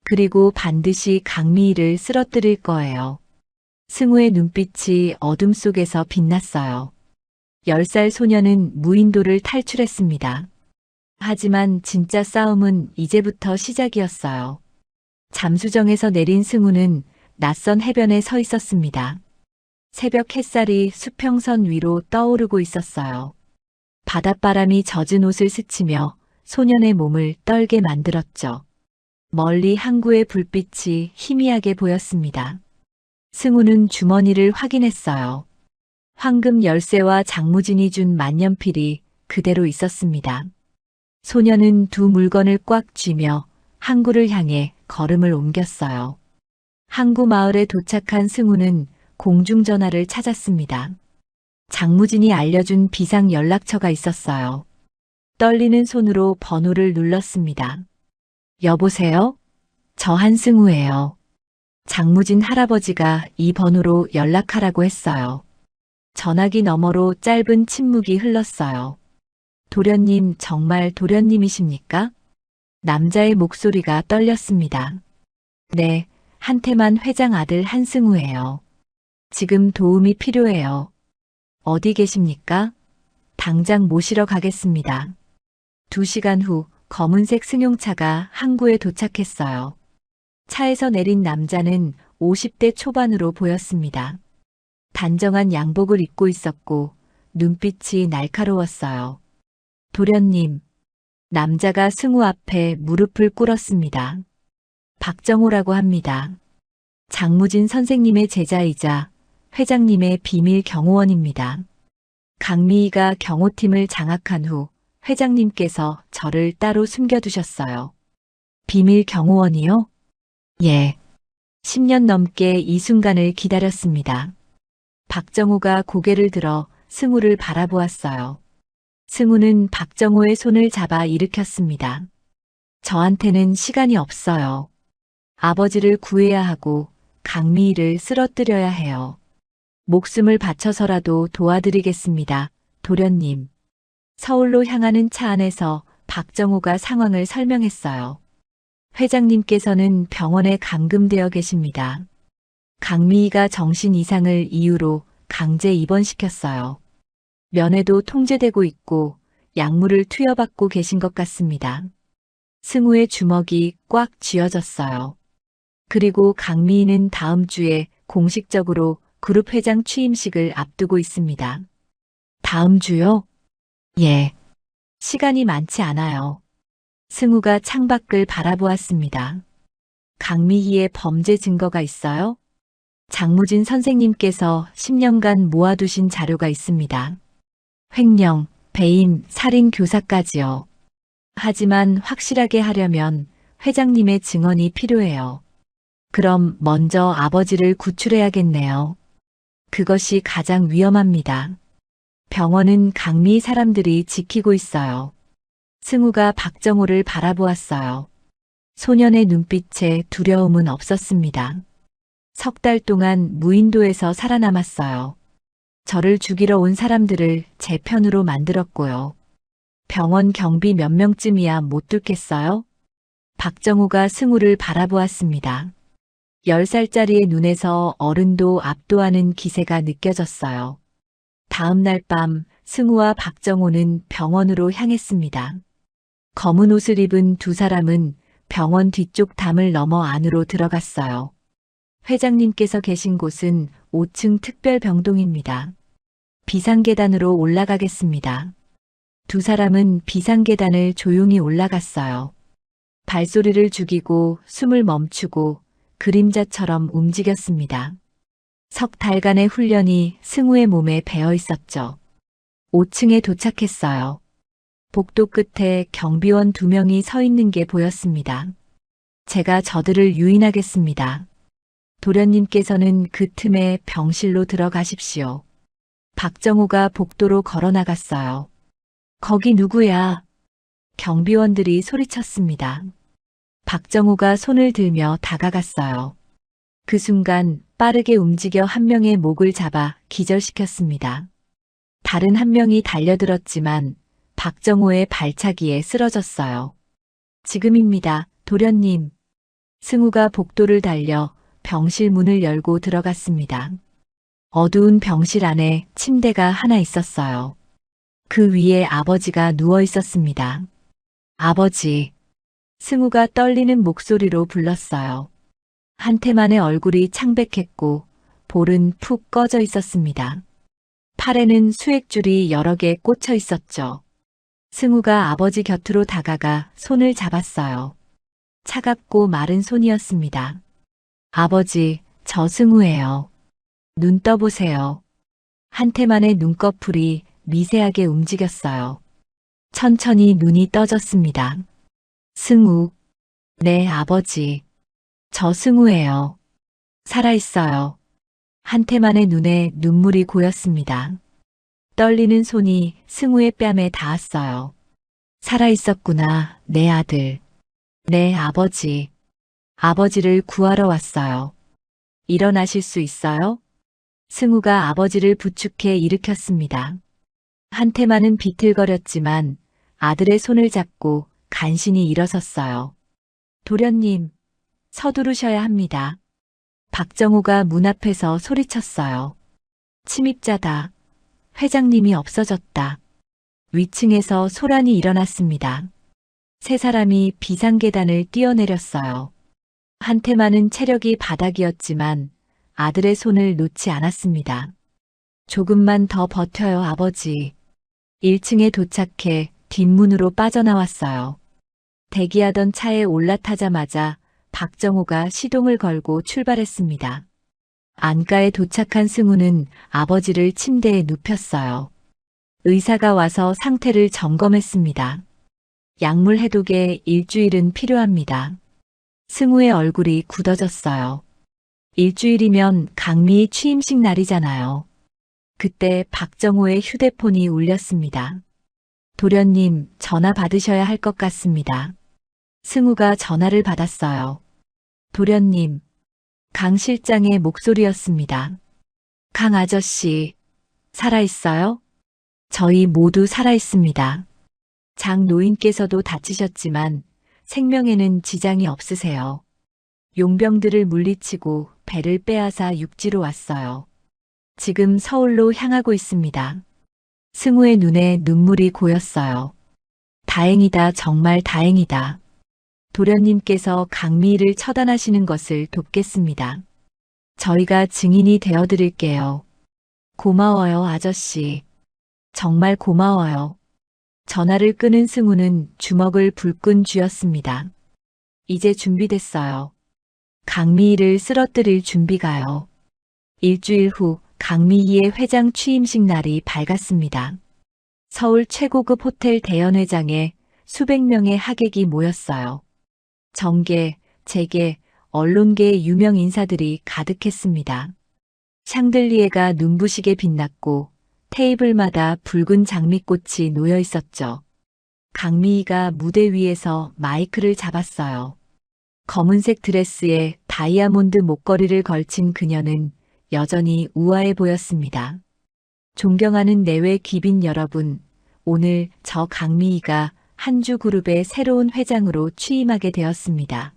Speaker 2: 그리고 반드시 강미희를 쓰러뜨릴 거예요. 승우의 눈빛이 어둠 속에서 빛났어요. 10살 소녀는 무인도를 탈출했습니다. 하지만 진짜 싸움은 이제부터 시작이었어요. 잠수정에서 내린 승우는 낯선 해변에 서 있었습니다. 새벽 햇살이 수평선 위로 떠오르고 있었어요. 바닷바람이 젖은 옷을 스치며 소년의 몸을 떨게 만들었죠. 멀리 항구의 불빛이 희미하게 보였습니다. 승우는 주머니를 확인했어요. 황금 열쇠와 장무진이 준 만년필이 그대로 있었습니다. 소녀는 두 물건을 꽉 쥐며 항구를 향해 걸음을 옮겼어요. 항구 마을에 도착한 승우는 공중전화를 찾았습니다. 장무진이 알려준 비상 연락처가 있었어요. 떨리는 손으로 번호를 눌렀습니다. 여보세요? 저 한승우예요. 장무진 할아버지가 이 번호로 연락하라고 했어요. 전화기 너머로 짧은 침묵이 흘렀어요. 도련님, 정말 도련님이십니까? 남자의 목소리가 떨렸습니다. 네, 한태만 회장 아들 한승우예요. 지금 도움이 필요해요. 어디 계십니까? 당장 모시러 가겠습니다. 2시간 후 검은색 승용차가 항구에 도착했어요. 차에서 내린 남자는 50대 초반으로 보였습니다. 단정한 양복을 입고 있었고 눈빛이 날카로웠어요. 도련님. 남자가 승우 앞에 무릎을 꿇었습니다. 박정호라고 합니다. 장무진 선생님의 제자이자 회장님의 비밀 경호원입니다. 강미희가 경호팀을 장악한 후 회장님께서 저를 따로 숨겨두셨어요. 비밀 경호원이요? 예. 10년 넘게 이 순간을 기다렸습니다. 박정호가 고개를 들어 승우를 바라보았어요. 승우는 박정호의 손을 잡아 일으켰습니다. 저한테는 시간이 없어요. 아버지를 구해야 하고 강미희를 쓰러뜨려야 해요. 목숨을 바쳐서라도 도와드리겠습니다. 도련님. 서울로 향하는 차 안에서 박정호가 상황을 설명했어요. 회장님께서는 병원에 감금되어 계십니다. 강미희가 정신 이상을 이유로 강제 입원시켰어요. 면회도 통제되고 있고 약물을 투여받고 계신 것 같습니다. 승우의 주먹이 꽉 쥐어졌어요. 그리고 강미희는 다음 주에 공식적으로 그룹 회장 취임식을 앞두고 있습니다. 다음 주요? 예. 시간이 많지 않아요. 승우가 창밖을 바라보았습니다. 강미희의 범죄 증거가 있어요? 장무진 선생님께서 10년간 모아두신 자료가 있습니다. 횡령, 배임, 살인 교사까지요. 하지만 확실하게 하려면 회장님의 증언이 필요해요. 그럼 먼저 아버지를 구출해야겠네요. 그것이 가장 위험합니다. 병원은 강미 사람들이 지키고 있어요. 승우가 박정호를 바라보았어요. 소년의 눈빛에 두려움은 없었습니다. 3달 동안 무인도에서 살아남았어요. 저를 죽이러 온 사람들을 제 편으로 만들었고요. 병원 경비 몇 명쯤이야 못 뚫겠어요? 박정호가 승우를 바라보았습니다. 10살짜리의 눈에서 어른도 압도하는 기세가 느껴졌어요. 다음 날 밤 승우와 박정호는 병원으로 향했습니다. 검은 옷을 입은 두 사람은 병원 뒤쪽 담을 넘어 안으로 들어갔어요. 회장님께서 계신 곳은 5층 특별병동입니다. 비상계단으로 올라가겠습니다. 두 사람은 비상계단을 조용히 올라갔어요. 발소리를 죽이고 숨을 멈추고 그림자처럼 움직였습니다. 3달간의 훈련이 승우의 몸에 배어 있었죠. 5층에 도착했어요. 복도 끝에 경비원 2명이 서 있는 게 보였습니다. 제가 저들을 유인하겠습니다. 도련님께서는 그 틈에 병실로 들어가십시오. 박정호가 복도로 걸어 나갔어요. 거기 누구야? 경비원들이 소리쳤습니다. 박정호가 손을 들며 다가갔어요. 그 순간 빠르게 움직여 한 명의 목을 잡아 기절시켰습니다. 다른 한 명이 달려들었지만 박정호의 발차기에 쓰러졌어요. 지금입니다, 도련님. 승우가 복도를 달려 병실 문을 열고 들어갔습니다. 어두운 병실 안에 침대가 하나 있었어요. 그 위에 아버지가 누워 있었습니다. 아버지. 승우가 떨리는 목소리로 불렀어요. 한태만의 얼굴이 창백했고 볼은 푹 꺼져 있었습니다. 팔에는 수액줄이 여러 개 꽂혀 있었죠. 승우가 아버지 곁으로 다가가 손을 잡았어요. 차갑고 마른 손이었습니다. 아버지, 저 승우예요. 눈 떠보세요. 한태만의 눈꺼풀이 미세하게 움직였어요. 천천히 눈이 떠졌습니다. 승우. 네, 아버지. 저 승우예요. 살아있어요. 한태만의 눈에 눈물이 고였습니다. 떨리는 손이 승우의 뺨에 닿았어요. 살아있었구나, 내 아들. 네, 아버지. 아버지를 구하러 왔어요. 일어나실 수 있어요? 승우가 아버지를 부축해 일으켰습니다. 한태만은 비틀거렸지만 아들의 손을 잡고 간신히 일어섰어요. 도련님, 서두르셔야 합니다. 박정호가 문 앞에서 소리쳤어요. 침입자다. 회장님이 없어졌다. 위층에서 소란이 일어났습니다. 세 사람이 비상계단을 뛰어내렸어요. 한태만은 체력이 바닥이었지만 아들의 손을 놓지 않았습니다. 조금만 더 버텨요, 아버지. 1층에 도착해 뒷문으로 빠져나왔어요. 대기하던 차에 올라타자마자 박정호가 시동을 걸고 출발했습니다. 안가에 도착한 승우는 아버지를 침대에 눕혔어요. 의사가 와서 상태를 점검했습니다. 약물 해독에 일주일은 필요합니다. 승우의 얼굴이 굳어졌어요. 일주일이면 강미희 취임식 날이잖아요. 그때 박정호의 휴대폰이 울렸습니다. 도련님, 전화 받으셔야 할 것 같습니다. 승우가 전화를 받았어요. 도련님, 강 실장의 목소리였습니다. 강 아저씨, 살아있어요? 저희 모두 살아있습니다. 장 노인께서도 다치셨지만 생명에는 지장이 없으세요. 용병들을 물리치고 배를 빼앗아 육지로 왔어요. 지금 서울로 향하고 있습니다. 승우의 눈에 눈물이 고였어요. 다행이다, 정말 다행이다. 도련님께서 강미희를 처단하시는 것을 돕겠습니다. 저희가 증인이 되어드릴게요. 고마워요, 아저씨. 정말 고마워요. 전화를 끊은 승우는 주먹을 불끈 쥐었습니다. 이제 준비됐어요. 강미희를 쓰러뜨릴 준비가요. 일주일 후 강미희의 회장 취임식 날이 밝았습니다. 서울 최고급 호텔 대연회장에 수백 명의 하객이 모였어요. 정계, 재계, 언론계의 유명 인사들이 가득했습니다. 샹들리에가 눈부시게 빛났고 테이블마다 붉은 장미꽃이 놓여 있었죠. 강미희가 무대 위에서 마이크를 잡았어요. 검은색 드레스에 다이아몬드 목걸이를 걸친 그녀는 여전히 우아해 보였습니다. 존경하는 내외 귀빈 여러분, 오늘 저 강미희가 한주그룹의 새로운 회장으로 취임하게 되었습니다.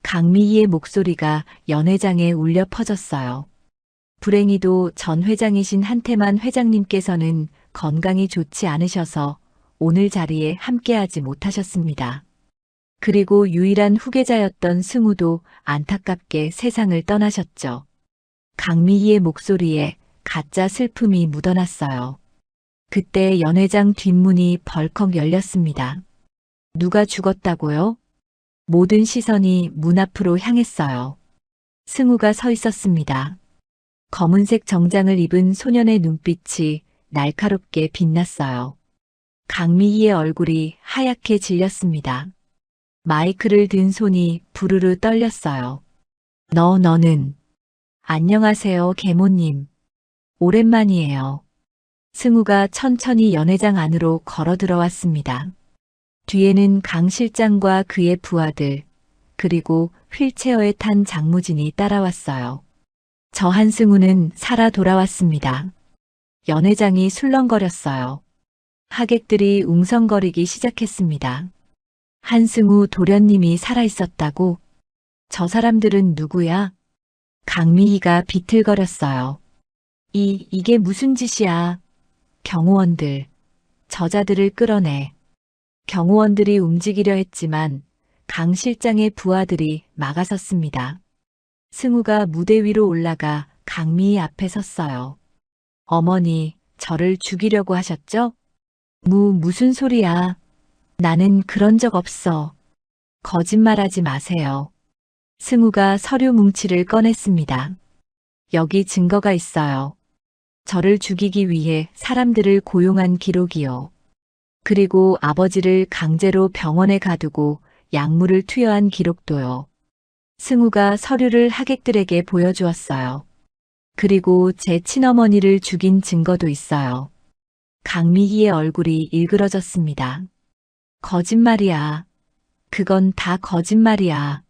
Speaker 2: 강미희의 목소리가 연회장에 울려 퍼졌어요. 불행히도 전 회장이신 한태만 회장님께서는 건강이 좋지 않으셔서 오늘 자리에 함께하지 못하셨습니다. 그리고 유일한 후계자였던 승우도 안타깝게 세상을 떠나셨죠. 강미희의 목소리에 가짜 슬픔이 묻어났어요. 그때 연회장 뒷문이 벌컥 열렸습니다. 누가 죽었다고요? 모든 시선이 문 앞으로 향했어요. 승우가 서 있었습니다. 검은색 정장을 입은 소년의 눈빛이 날카롭게 빛났어요. 강미희의 얼굴이 하얗게 질렸습니다. 마이크를 든 손이 부르르 떨렸어요. 너는. 안녕하세요, 계모님. 오랜만이에요. 승우가 천천히 연회장 안으로 걸어 들어왔습니다. 뒤에는 강 실장과 그의 부하들, 그리고 휠체어에 탄 장무진이 따라왔어요. 저 한승우는 살아 돌아왔습니다. 연회장이 술렁거렸어요. 하객들이 웅성거리기 시작했습니다. 한승우 도련님이 살아있었다고? 저 사람들은 누구야? 강미희가 비틀거렸어요. 이게 무슨 짓이야? 경호원들, 저자들을 끌어내. 경호원들이 움직이려 했지만 강 실장의 부하들이 막아섰습니다. 승우가 무대 위로 올라가 강미희 앞에 섰어요. 어머니, 저를 죽이려고 하셨죠? 무슨 소리야? 나는 그런 적 없어. 거짓말하지 마세요. 승우가 서류 뭉치를 꺼냈습니다. 여기 증거가 있어요. 저를 죽이기 위해 사람들을 고용한 기록이요. 그리고 아버지를 강제로 병원에 가두고 약물을 투여한 기록도요. 승우가 서류를 하객들에게 보여주었어요. 그리고 제 친어머니를 죽인 증거도 있어요. 강미희의 얼굴이 일그러졌습니다. 거짓말이야. 그건 다 거짓말이야.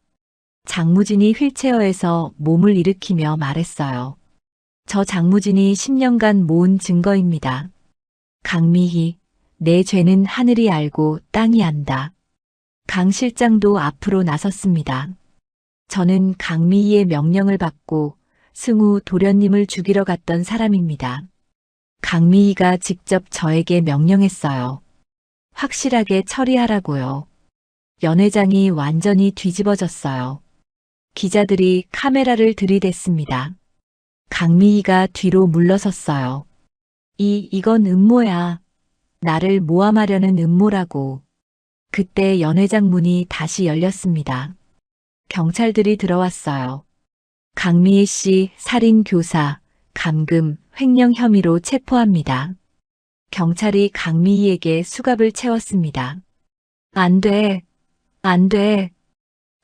Speaker 2: 장무진이 휠체어에서 몸을 일으키며 말했어요. 저 장무진이 10년간 모은 증거입니다. 강미희, 내 죄는 하늘이 알고 땅이 안다. 강 실장도 앞으로 나섰습니다. 저는 강미희의 명령을 받고 승우 도련님을 죽이러 갔던 사람입니다. 강미희가 직접 저에게 명령했어요. 확실하게 처리하라고요. 연회장이 완전히 뒤집어졌어요. 기자들이 카메라를 들이댔습니다. 강미희가 뒤로 물러섰어요. 이건 음모야. 나를 모함하려는 음모라고. 그때 연회장 문이 다시 열렸습니다. 경찰들이 들어왔어요. 강미희 씨 살인 교사, 감금, 횡령 혐의로 체포합니다. 경찰이 강미희에게 수갑을 채웠습니다. 안 돼. 안 돼.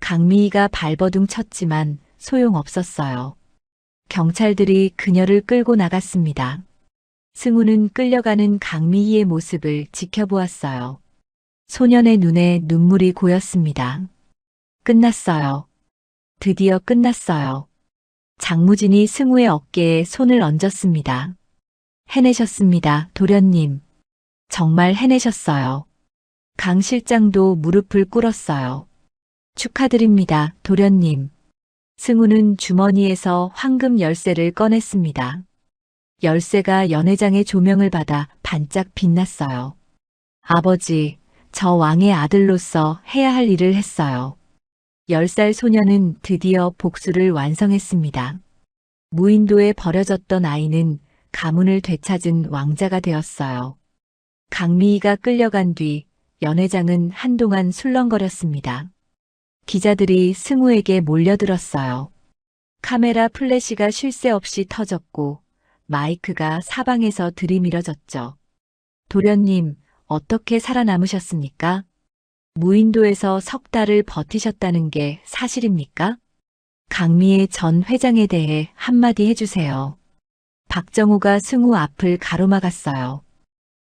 Speaker 2: 강미희가 발버둥 쳤지만 소용없었어요. 경찰들이 그녀를 끌고 나갔습니다. 승우는 끌려가는 강미희의 모습을 지켜보았어요. 소년의 눈에 눈물이 고였습니다. 끝났어요. 드디어 끝났어요. 장무진이 승우의 어깨에 손을 얹었습니다. 해내셨습니다, 도련님. 정말 해내셨어요. 강 실장도 무릎을 꿇었어요. 축하드립니다, 도련님. 승우는 주머니에서 황금 열쇠를 꺼냈습니다. 열쇠가 연회장의 조명을 받아 반짝 빛났어요. 아버지, 저 왕의 아들로서 해야 할 일을 했어요. 10살 소녀는 드디어 복수를 완성했습니다. 무인도에 버려졌던 아이는 가문을 되찾은 왕자가 되었어요. 강미희가 끌려간 뒤 연회장은 한동안 술렁거렸습니다. 기자들이 승우에게 몰려들었어요. 카메라 플래시가 쉴 새 없이 터졌고 마이크가 사방에서 들이밀어졌죠. 도련님, 어떻게 살아남으셨습니까? 무인도에서 석 달을 버티셨다는 게 사실입니까? 강미애 전 회장에 대해 한마디 해주세요. 박정호가 승우 앞을 가로막았어요.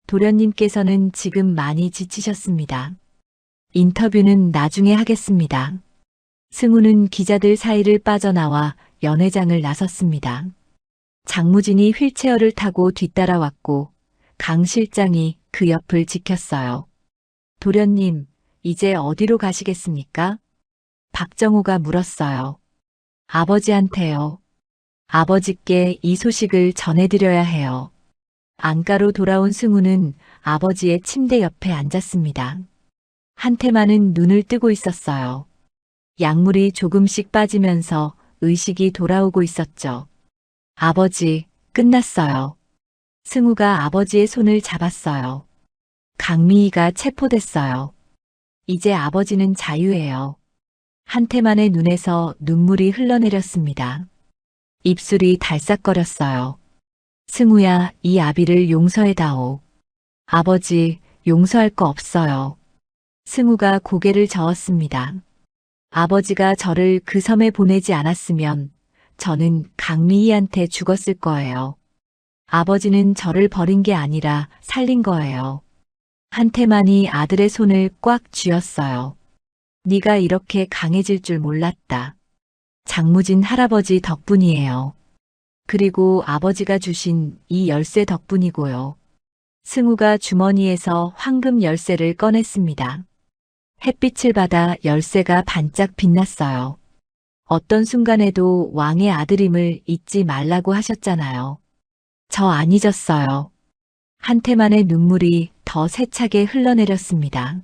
Speaker 2: 도련님께서는 지금 많이 지치셨습니다. 인터뷰는 나중에 하겠습니다. 승우는 기자들 사이를 빠져나와 연회장을 나섰습니다. 장무진이 휠체어를 타고 뒤따라왔고 강 실장이 그 옆을 지켰어요. 도련님, 이제 어디로 가시겠습니까? 박정호가 물었어요. 아버지한테요. 아버지께 이 소식을 전해드려야 해요. 안가로 돌아온 승우는 아버지의 침대 옆에 앉았습니다. 한테만은 눈을 뜨고 있었어요. 약물이 조금씩 빠지면서 의식이 돌아오고 있었죠. 아버지, 끝났어요. 승우가 아버지의 손을 잡았어요. 강미희가 체포됐어요. 이제 아버지는 자유예요. 한테만의 눈에서 눈물이 흘러내렸습니다. 입술이 달싹거렸어요. 승우야, 이 아비를 용서해다오. 아버지, 용서할 거 없어요. 승우가 고개를 저었습니다. 아버지가 저를 그 섬에 보내지 않았으면 저는 강미희한테 죽었을 거예요. 아버지는 저를 버린 게 아니라 살린 거예요. 한테만이 아들의 손을 꽉 쥐었어요. 네가 이렇게 강해질 줄 몰랐다. 장무진 할아버지 덕분이에요. 그리고 아버지가 주신 이 열쇠 덕분이고요. 승우가 주머니에서 황금 열쇠를 꺼냈습니다. 햇빛을 받아 열쇠가 반짝 빛났어요. 어떤 순간에도 왕의 아들임을 잊지 말라고 하셨잖아요. 저 안 잊었어요. 한테만의 눈물이 더 세차게 흘러내렸습니다.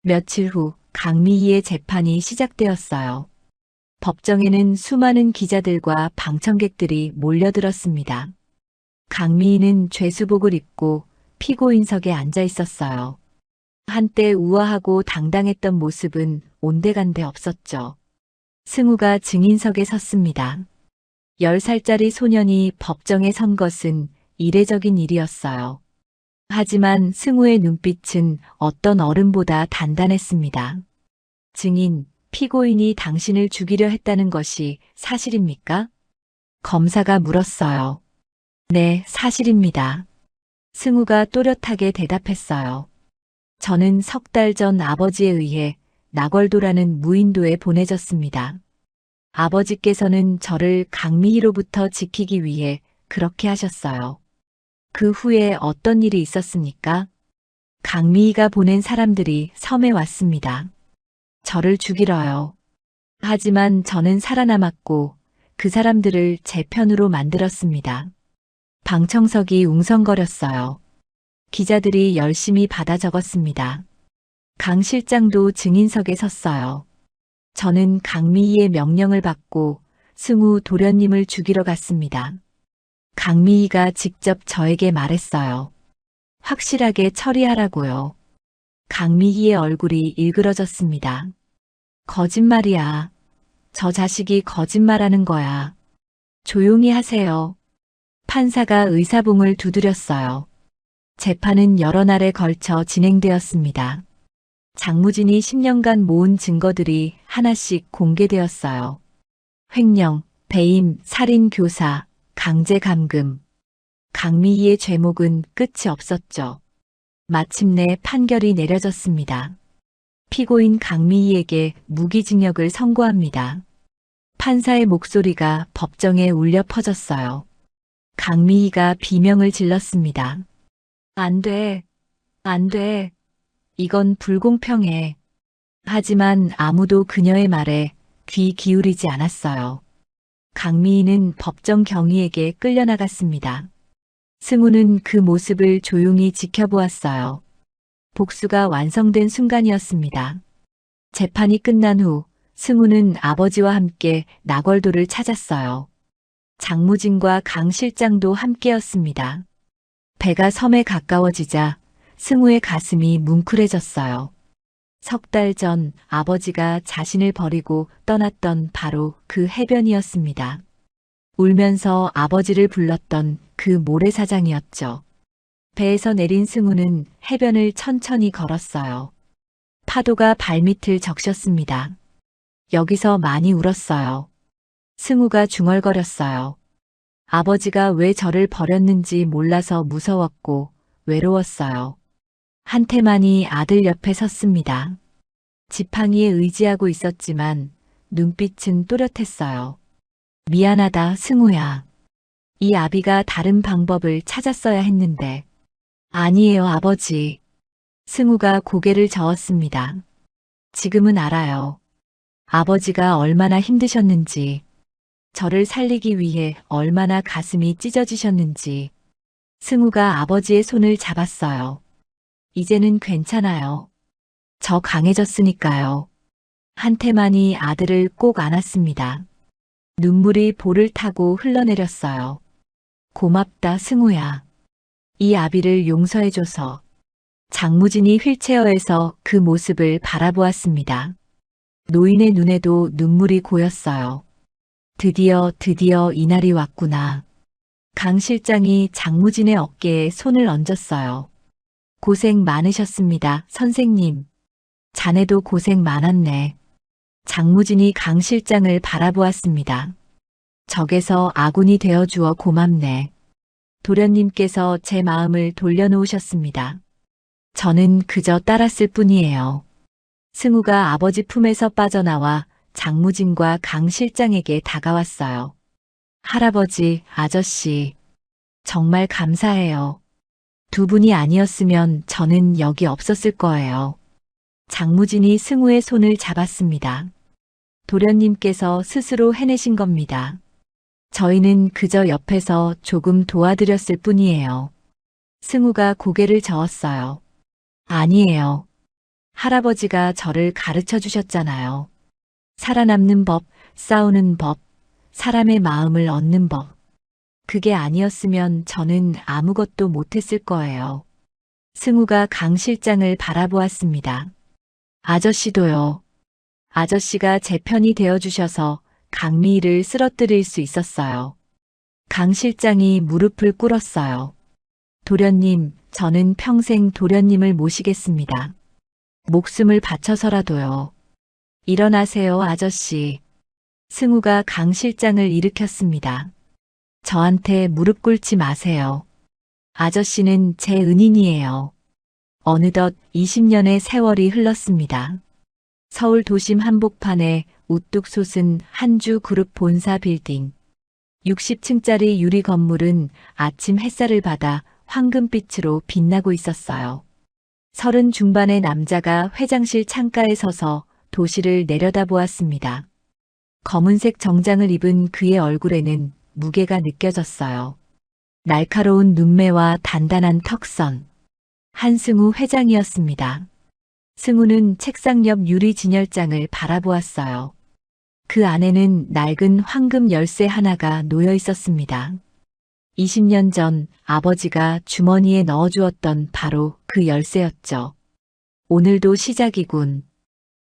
Speaker 2: 며칠 후 강미희의 재판이 시작되었어요. 법정에는 수많은 기자들과 방청객들이 몰려들었습니다. 강미희는 죄수복을 입고 피고인석에 앉아 있었어요. 한때 우아하고 당당했던 모습은 온데간데 없었죠. 승우가 증인석에 섰습니다. 10살짜리 소년이 법정에 선 것은 이례적인 일이었어요. 하지만 승우의 눈빛은 어떤 어른보다 단단했습니다. 증인, 피고인이 당신을 죽이려 했다는 것이 사실입니까? 검사가 물었어요. 네, 사실입니다. 승우가 또렷하게 대답했어요. 저는 석 달 전 아버지에 의해 나궐도라는 무인도에 보내졌습니다. 아버지께서는 저를 강미희로부터 지키기 위해 그렇게 하셨어요. 그 후에 어떤 일이 있었습니까? 강미희가 보낸 사람들이 섬에 왔습니다. 저를 죽이러요. 하지만 저는 살아남았고 그 사람들을 제 편으로 만들었습니다. 방청석이 웅성거렸어요. 기자들이 열심히 받아 적었습니다. 강 실장도 증인석에 섰어요. 저는 강미희의 명령을 받고 승우 도련님을 죽이러 갔습니다. 강미희가 직접 저에게 말했어요. 확실하게 처리하라고요. 강미희의 얼굴이 일그러졌습니다. 거짓말이야. 저 자식이 거짓말하는 거야. 조용히 하세요. 판사가 의사봉을 두드렸어요. 재판은 여러 날에 걸쳐 진행되었습니다. 장무진이 10년간 모은 증거들이 하나씩 공개되었어요. 횡령, 배임, 살인, 교사, 강제 감금. 강미희의 죄목은 끝이 없었죠. 마침내 판결이 내려졌습니다. 피고인 강미희에게 무기징역을 선고합니다. 판사의 목소리가 법정에 울려 퍼졌어요. 강미희가 비명을 질렀습니다. 안 돼, 안 돼. 이건 불공평해. 하지만 아무도 그녀의 말에 귀 기울이지 않았어요. 강미희는 법정 경위에게 끌려나갔습니다. 승우는 그 모습을 조용히 지켜보았어요. 복수가 완성된 순간이었습니다. 재판이 끝난 후 승우는 아버지와 함께 나궐도를 찾았어요. 장무진과 강 실장도 함께였습니다. 배가 섬에 가까워지자 승우의 가슴이 뭉클해졌어요. 석 달 전 아버지가 자신을 버리고 떠났던 바로 그 해변이었습니다. 울면서 아버지를 불렀던 그 모래사장이었죠. 배에서 내린 승우는 해변을 천천히 걸었어요. 파도가 발밑을 적셨습니다. 여기서 많이 울었어요. 승우가 중얼거렸어요. 아버지가 왜 저를 버렸는지 몰라서 무서웠고 외로웠어요. 한태만이 아들 옆에 섰습니다. 지팡이에 의지하고 있었지만 눈빛은 또렷했어요. 미안하다, 승우야. 이 아비가 다른 방법을 찾았어야 했는데. 아니에요, 아버지. 승우가 고개를 저었습니다. 지금은 알아요. 아버지가 얼마나 힘드셨는지, 저를 살리기 위해 얼마나 가슴이 찢어지셨는지. 승우가 아버지의 손을 잡았어요. 이제는 괜찮아요. 저 강해졌으니까요. 한태만이 아들을 꼭 안았습니다. 눈물이 볼을 타고 흘러내렸어요. 고맙다, 승우야. 이 아비를 용서해줘서. 장무진이 휠체어에서 그 모습을 바라보았습니다. 노인의 눈에도 눈물이 고였어요. 드디어 이날이 왔구나. 강 실장이 장무진의 어깨에 손을 얹었어요. 고생 많으셨습니다, 선생님. 자네도 고생 많았네. 장무진이 강 실장을 바라보았습니다. 적에서 아군이 되어주어 고맙네. 도련님께서 제 마음을 돌려놓으셨습니다. 저는 그저 따랐을 뿐이에요. 승우가 아버지 품에서 빠져나와 장무진과 강 실장에게 다가왔어요. 할아버지, 아저씨, 정말 감사해요. 두 분이 아니었으면 저는 여기 없었을 거예요. 장무진이 승우의 손을 잡았습니다. 도련님께서 스스로 해내신 겁니다. 저희는 그저 옆에서 조금 도와드렸을 뿐이에요. 승우가 고개를 저었어요. 아니에요. 할아버지가 저를 가르쳐 주셨잖아요. 살아남는 법, 싸우는 법, 사람의 마음을 얻는 법. 그게 아니었으면 저는 아무것도 못했을 거예요. 승우가 강 실장을 바라보았습니다. 아저씨도요. 아저씨가 제 편이 되어주셔서 강미희를 쓰러뜨릴 수 있었어요. 강 실장이 무릎을 꿇었어요. 도련님, 저는 평생 도련님을 모시겠습니다. 목숨을 바쳐서라도요. 일어나세요, 아저씨. 승우가 강 실장을 일으켰습니다. 저한테 무릎 꿇지 마세요. 아저씨는 제 은인이에요. 어느덧 20년의 세월이 흘렀습니다. 서울 도심 한복판에 우뚝 솟은 한주그룹 본사 빌딩. 60층짜리 유리 건물은 아침 햇살을 받아 황금빛으로 빛나고 있었어요. 30 중반의 남자가 회장실 창가에 서서 도시를 내려다보았습니다. 검은색 정장을 입은 그의 얼굴에는 무게가 느껴졌어요. 날카로운 눈매와 단단한 턱선. 한승우 회장이었습니다. 승우는 책상 옆 유리 진열장을 바라보았어요. 그 안에는 낡은 황금 열쇠 하나가 놓여 있었습니다. 20년 전 아버지가 주머니에 넣어주었던 바로 그 열쇠였죠. 오늘도 시작이군.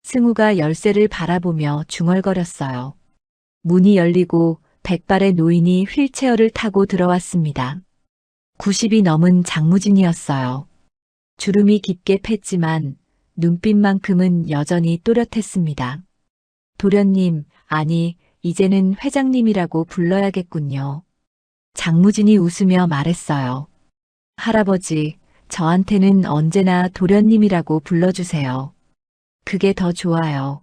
Speaker 2: 승우가 열쇠를 바라보며 중얼거렸어요. 문이 열리고 백발의 노인이 휠체어를 타고 들어왔습니다. 90이 넘은 장무진이었어요. 주름이 깊게 팼지만 눈빛만큼은 여전히 또렷했습니다. 도련님, 아니, 이제는 회장님이라고 불러야겠군요. 장무진이 웃으며 말했어요. 할아버지, 저한테는 언제나 도련님이라고 불러주세요. 그게 더 좋아요.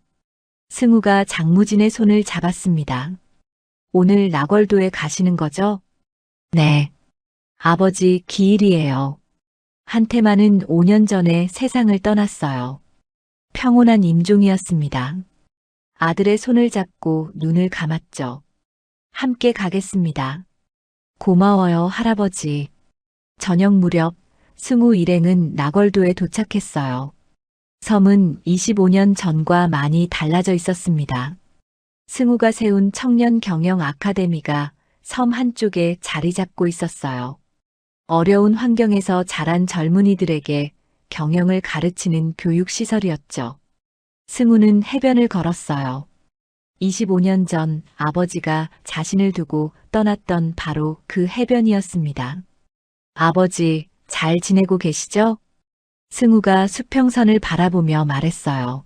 Speaker 2: 승우가 장무진의 손을 잡았습니다. 오늘 나궐도에 가시는 거죠? 네. 아버지 기일이에요. 한태만은 5년 전에 세상을 떠났어요. 평온한 임종이었습니다. 아들의 손을 잡고 눈을 감았죠. 함께 가겠습니다. 고마워요, 할아버지. 저녁 무렵 승우 일행은 나궐도에 도착했어요. 섬은 25년 전과 많이 달라져 있었습니다. 승우가 세운 청년 경영 아카데미가 섬 한쪽에 자리 잡고 있었어요. 어려운 환경에서 자란 젊은이들에게 경영을 가르치는 교육시설이었죠. 승우는 해변을 걸었어요. 25년 전 아버지가 자신을 두고 떠났던 바로 그 해변이었습니다. 아버지, 잘 지내고 계시죠? 승우가 수평선을 바라보며 말했어요.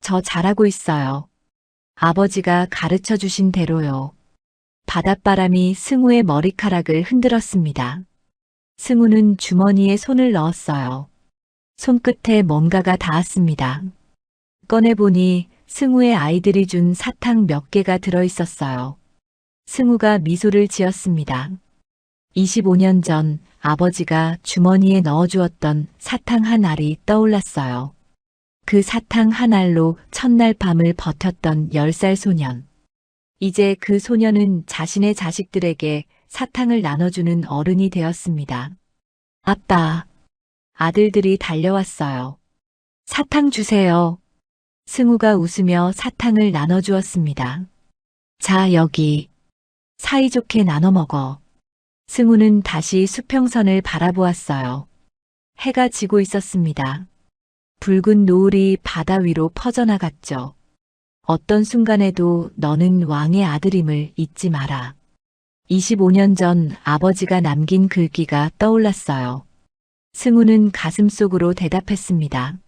Speaker 2: 저 잘하고 있어요. 아버지가 가르쳐 주신 대로요. 바닷바람이 승우의 머리카락을 흔들었습니다. 승우는 주머니에 손을 넣었어요. 손끝에 뭔가가 닿았습니다. 꺼내보니 승우의 아이들이 준 사탕 몇 개가 들어있었어요. 승우가 미소를 지었습니다. 25년 전 아버지가 주머니에 넣어주었던 사탕 한 알이 떠올랐어요. 그 사탕 한 알로 첫날 밤을 버텼던 10살 소년. 이제 그 소년은 자신의 자식들에게 사탕을 나눠주는 어른이 되었습니다. 아빠. 아들들이 달려왔어요. 사탕 주세요. 승우가 웃으며 사탕을 나눠주었습니다. 자, 여기. 사이좋게 나눠 먹어. 승우는 다시 수평선을 바라보았어요. 해가 지고 있었습니다. 붉은 노을이 바다 위로 퍼져나갔죠. 어떤 순간에도 너는 왕의 아들임을 잊지 마라. 25년 전 아버지가 남긴 글귀가 떠올랐어요. 승우는 가슴속으로 대답했습니다.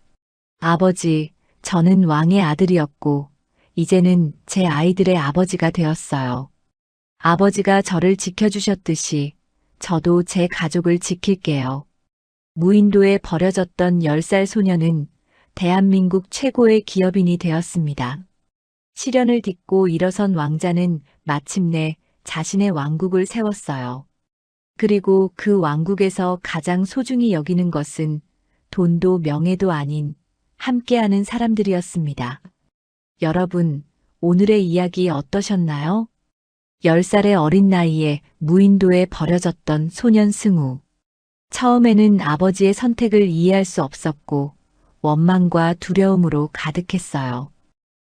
Speaker 2: 아버지, 저는 왕의 아들이었고, 이제는 제 아이들의 아버지가 되었어요. 아버지가 저를 지켜주셨듯이 저도 제 가족을 지킬게요. 무인도에 버려졌던 10살 소녀는 대한민국 최고의 기업인이 되었습니다. 시련을 딛고 일어선 왕자는 마침내 자신의 왕국을 세웠어요. 그리고 그 왕국에서 가장 소중히 여기는 것은 돈도 명예도 아닌 함께하는 사람들이었습니다. 여러분, 오늘의 이야기 어떠셨나요? 10살의 어린 나이에 무인도에 버려졌던 소년 승우. 처음에는 아버지의 선택을 이해할 수 없었고 원망과 두려움으로 가득했어요.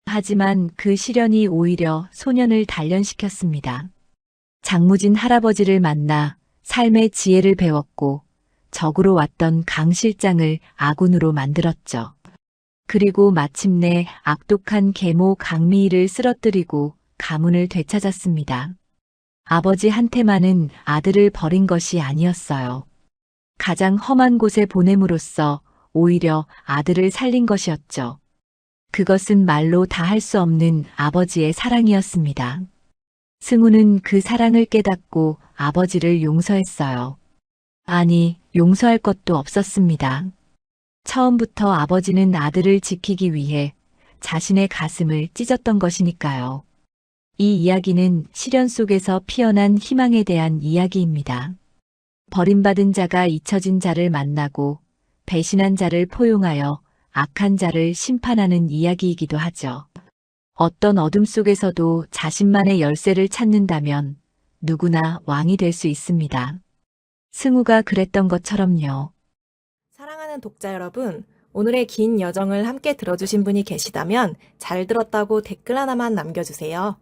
Speaker 2: 하지만 그 시련이 오히려 소년을 단련시켰습니다. 장무진 할아버지를 만나 삶의 지혜를 배웠고 적으로 왔던 강 실장을 아군으로 만들었죠. 그리고 마침내 악독한 계모 강미희를 쓰러뜨리고 가문을 되찾았습니다. 아버지한테만은 아들을 버린 것이 아니었어요. 가장 험한 곳에 보냄으로써 오히려 아들을 살린 것이었죠. 그것은 말로 다 할 수 없는 아버지의 사랑이었습니다. 승우는 그 사랑을 깨닫고 아버지를 용서했어요. 아니, 용서할 것도 없었습니다. 처음부터 아버지는 아들을 지키기 위해 자신의 가슴을 찢었던 것이니까요. 이 이야기는 시련 속에서 피어난 희망에 대한 이야기입니다. 버림받은 자가 잊혀진 자를 만나고 배신한 자를 포용하여 악한 자를 심판하는 이야기이기도 하죠. 어떤 어둠 속에서도 자신만의 열쇠를 찾는다면 누구나 왕이 될 수 있습니다. 승우가 그랬던 것처럼요.
Speaker 5: 사랑하는 독자 여러분, 오늘의 긴 여정을 함께 들어주신 분이 계시다면 잘 들었다고 댓글 하나만 남겨주세요.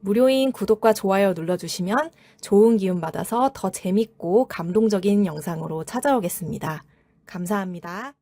Speaker 5: 무료인 구독과 좋아요 눌러주시면 좋은 기운 받아서 더 재밌고 감동적인 영상으로 찾아오겠습니다. 감사합니다.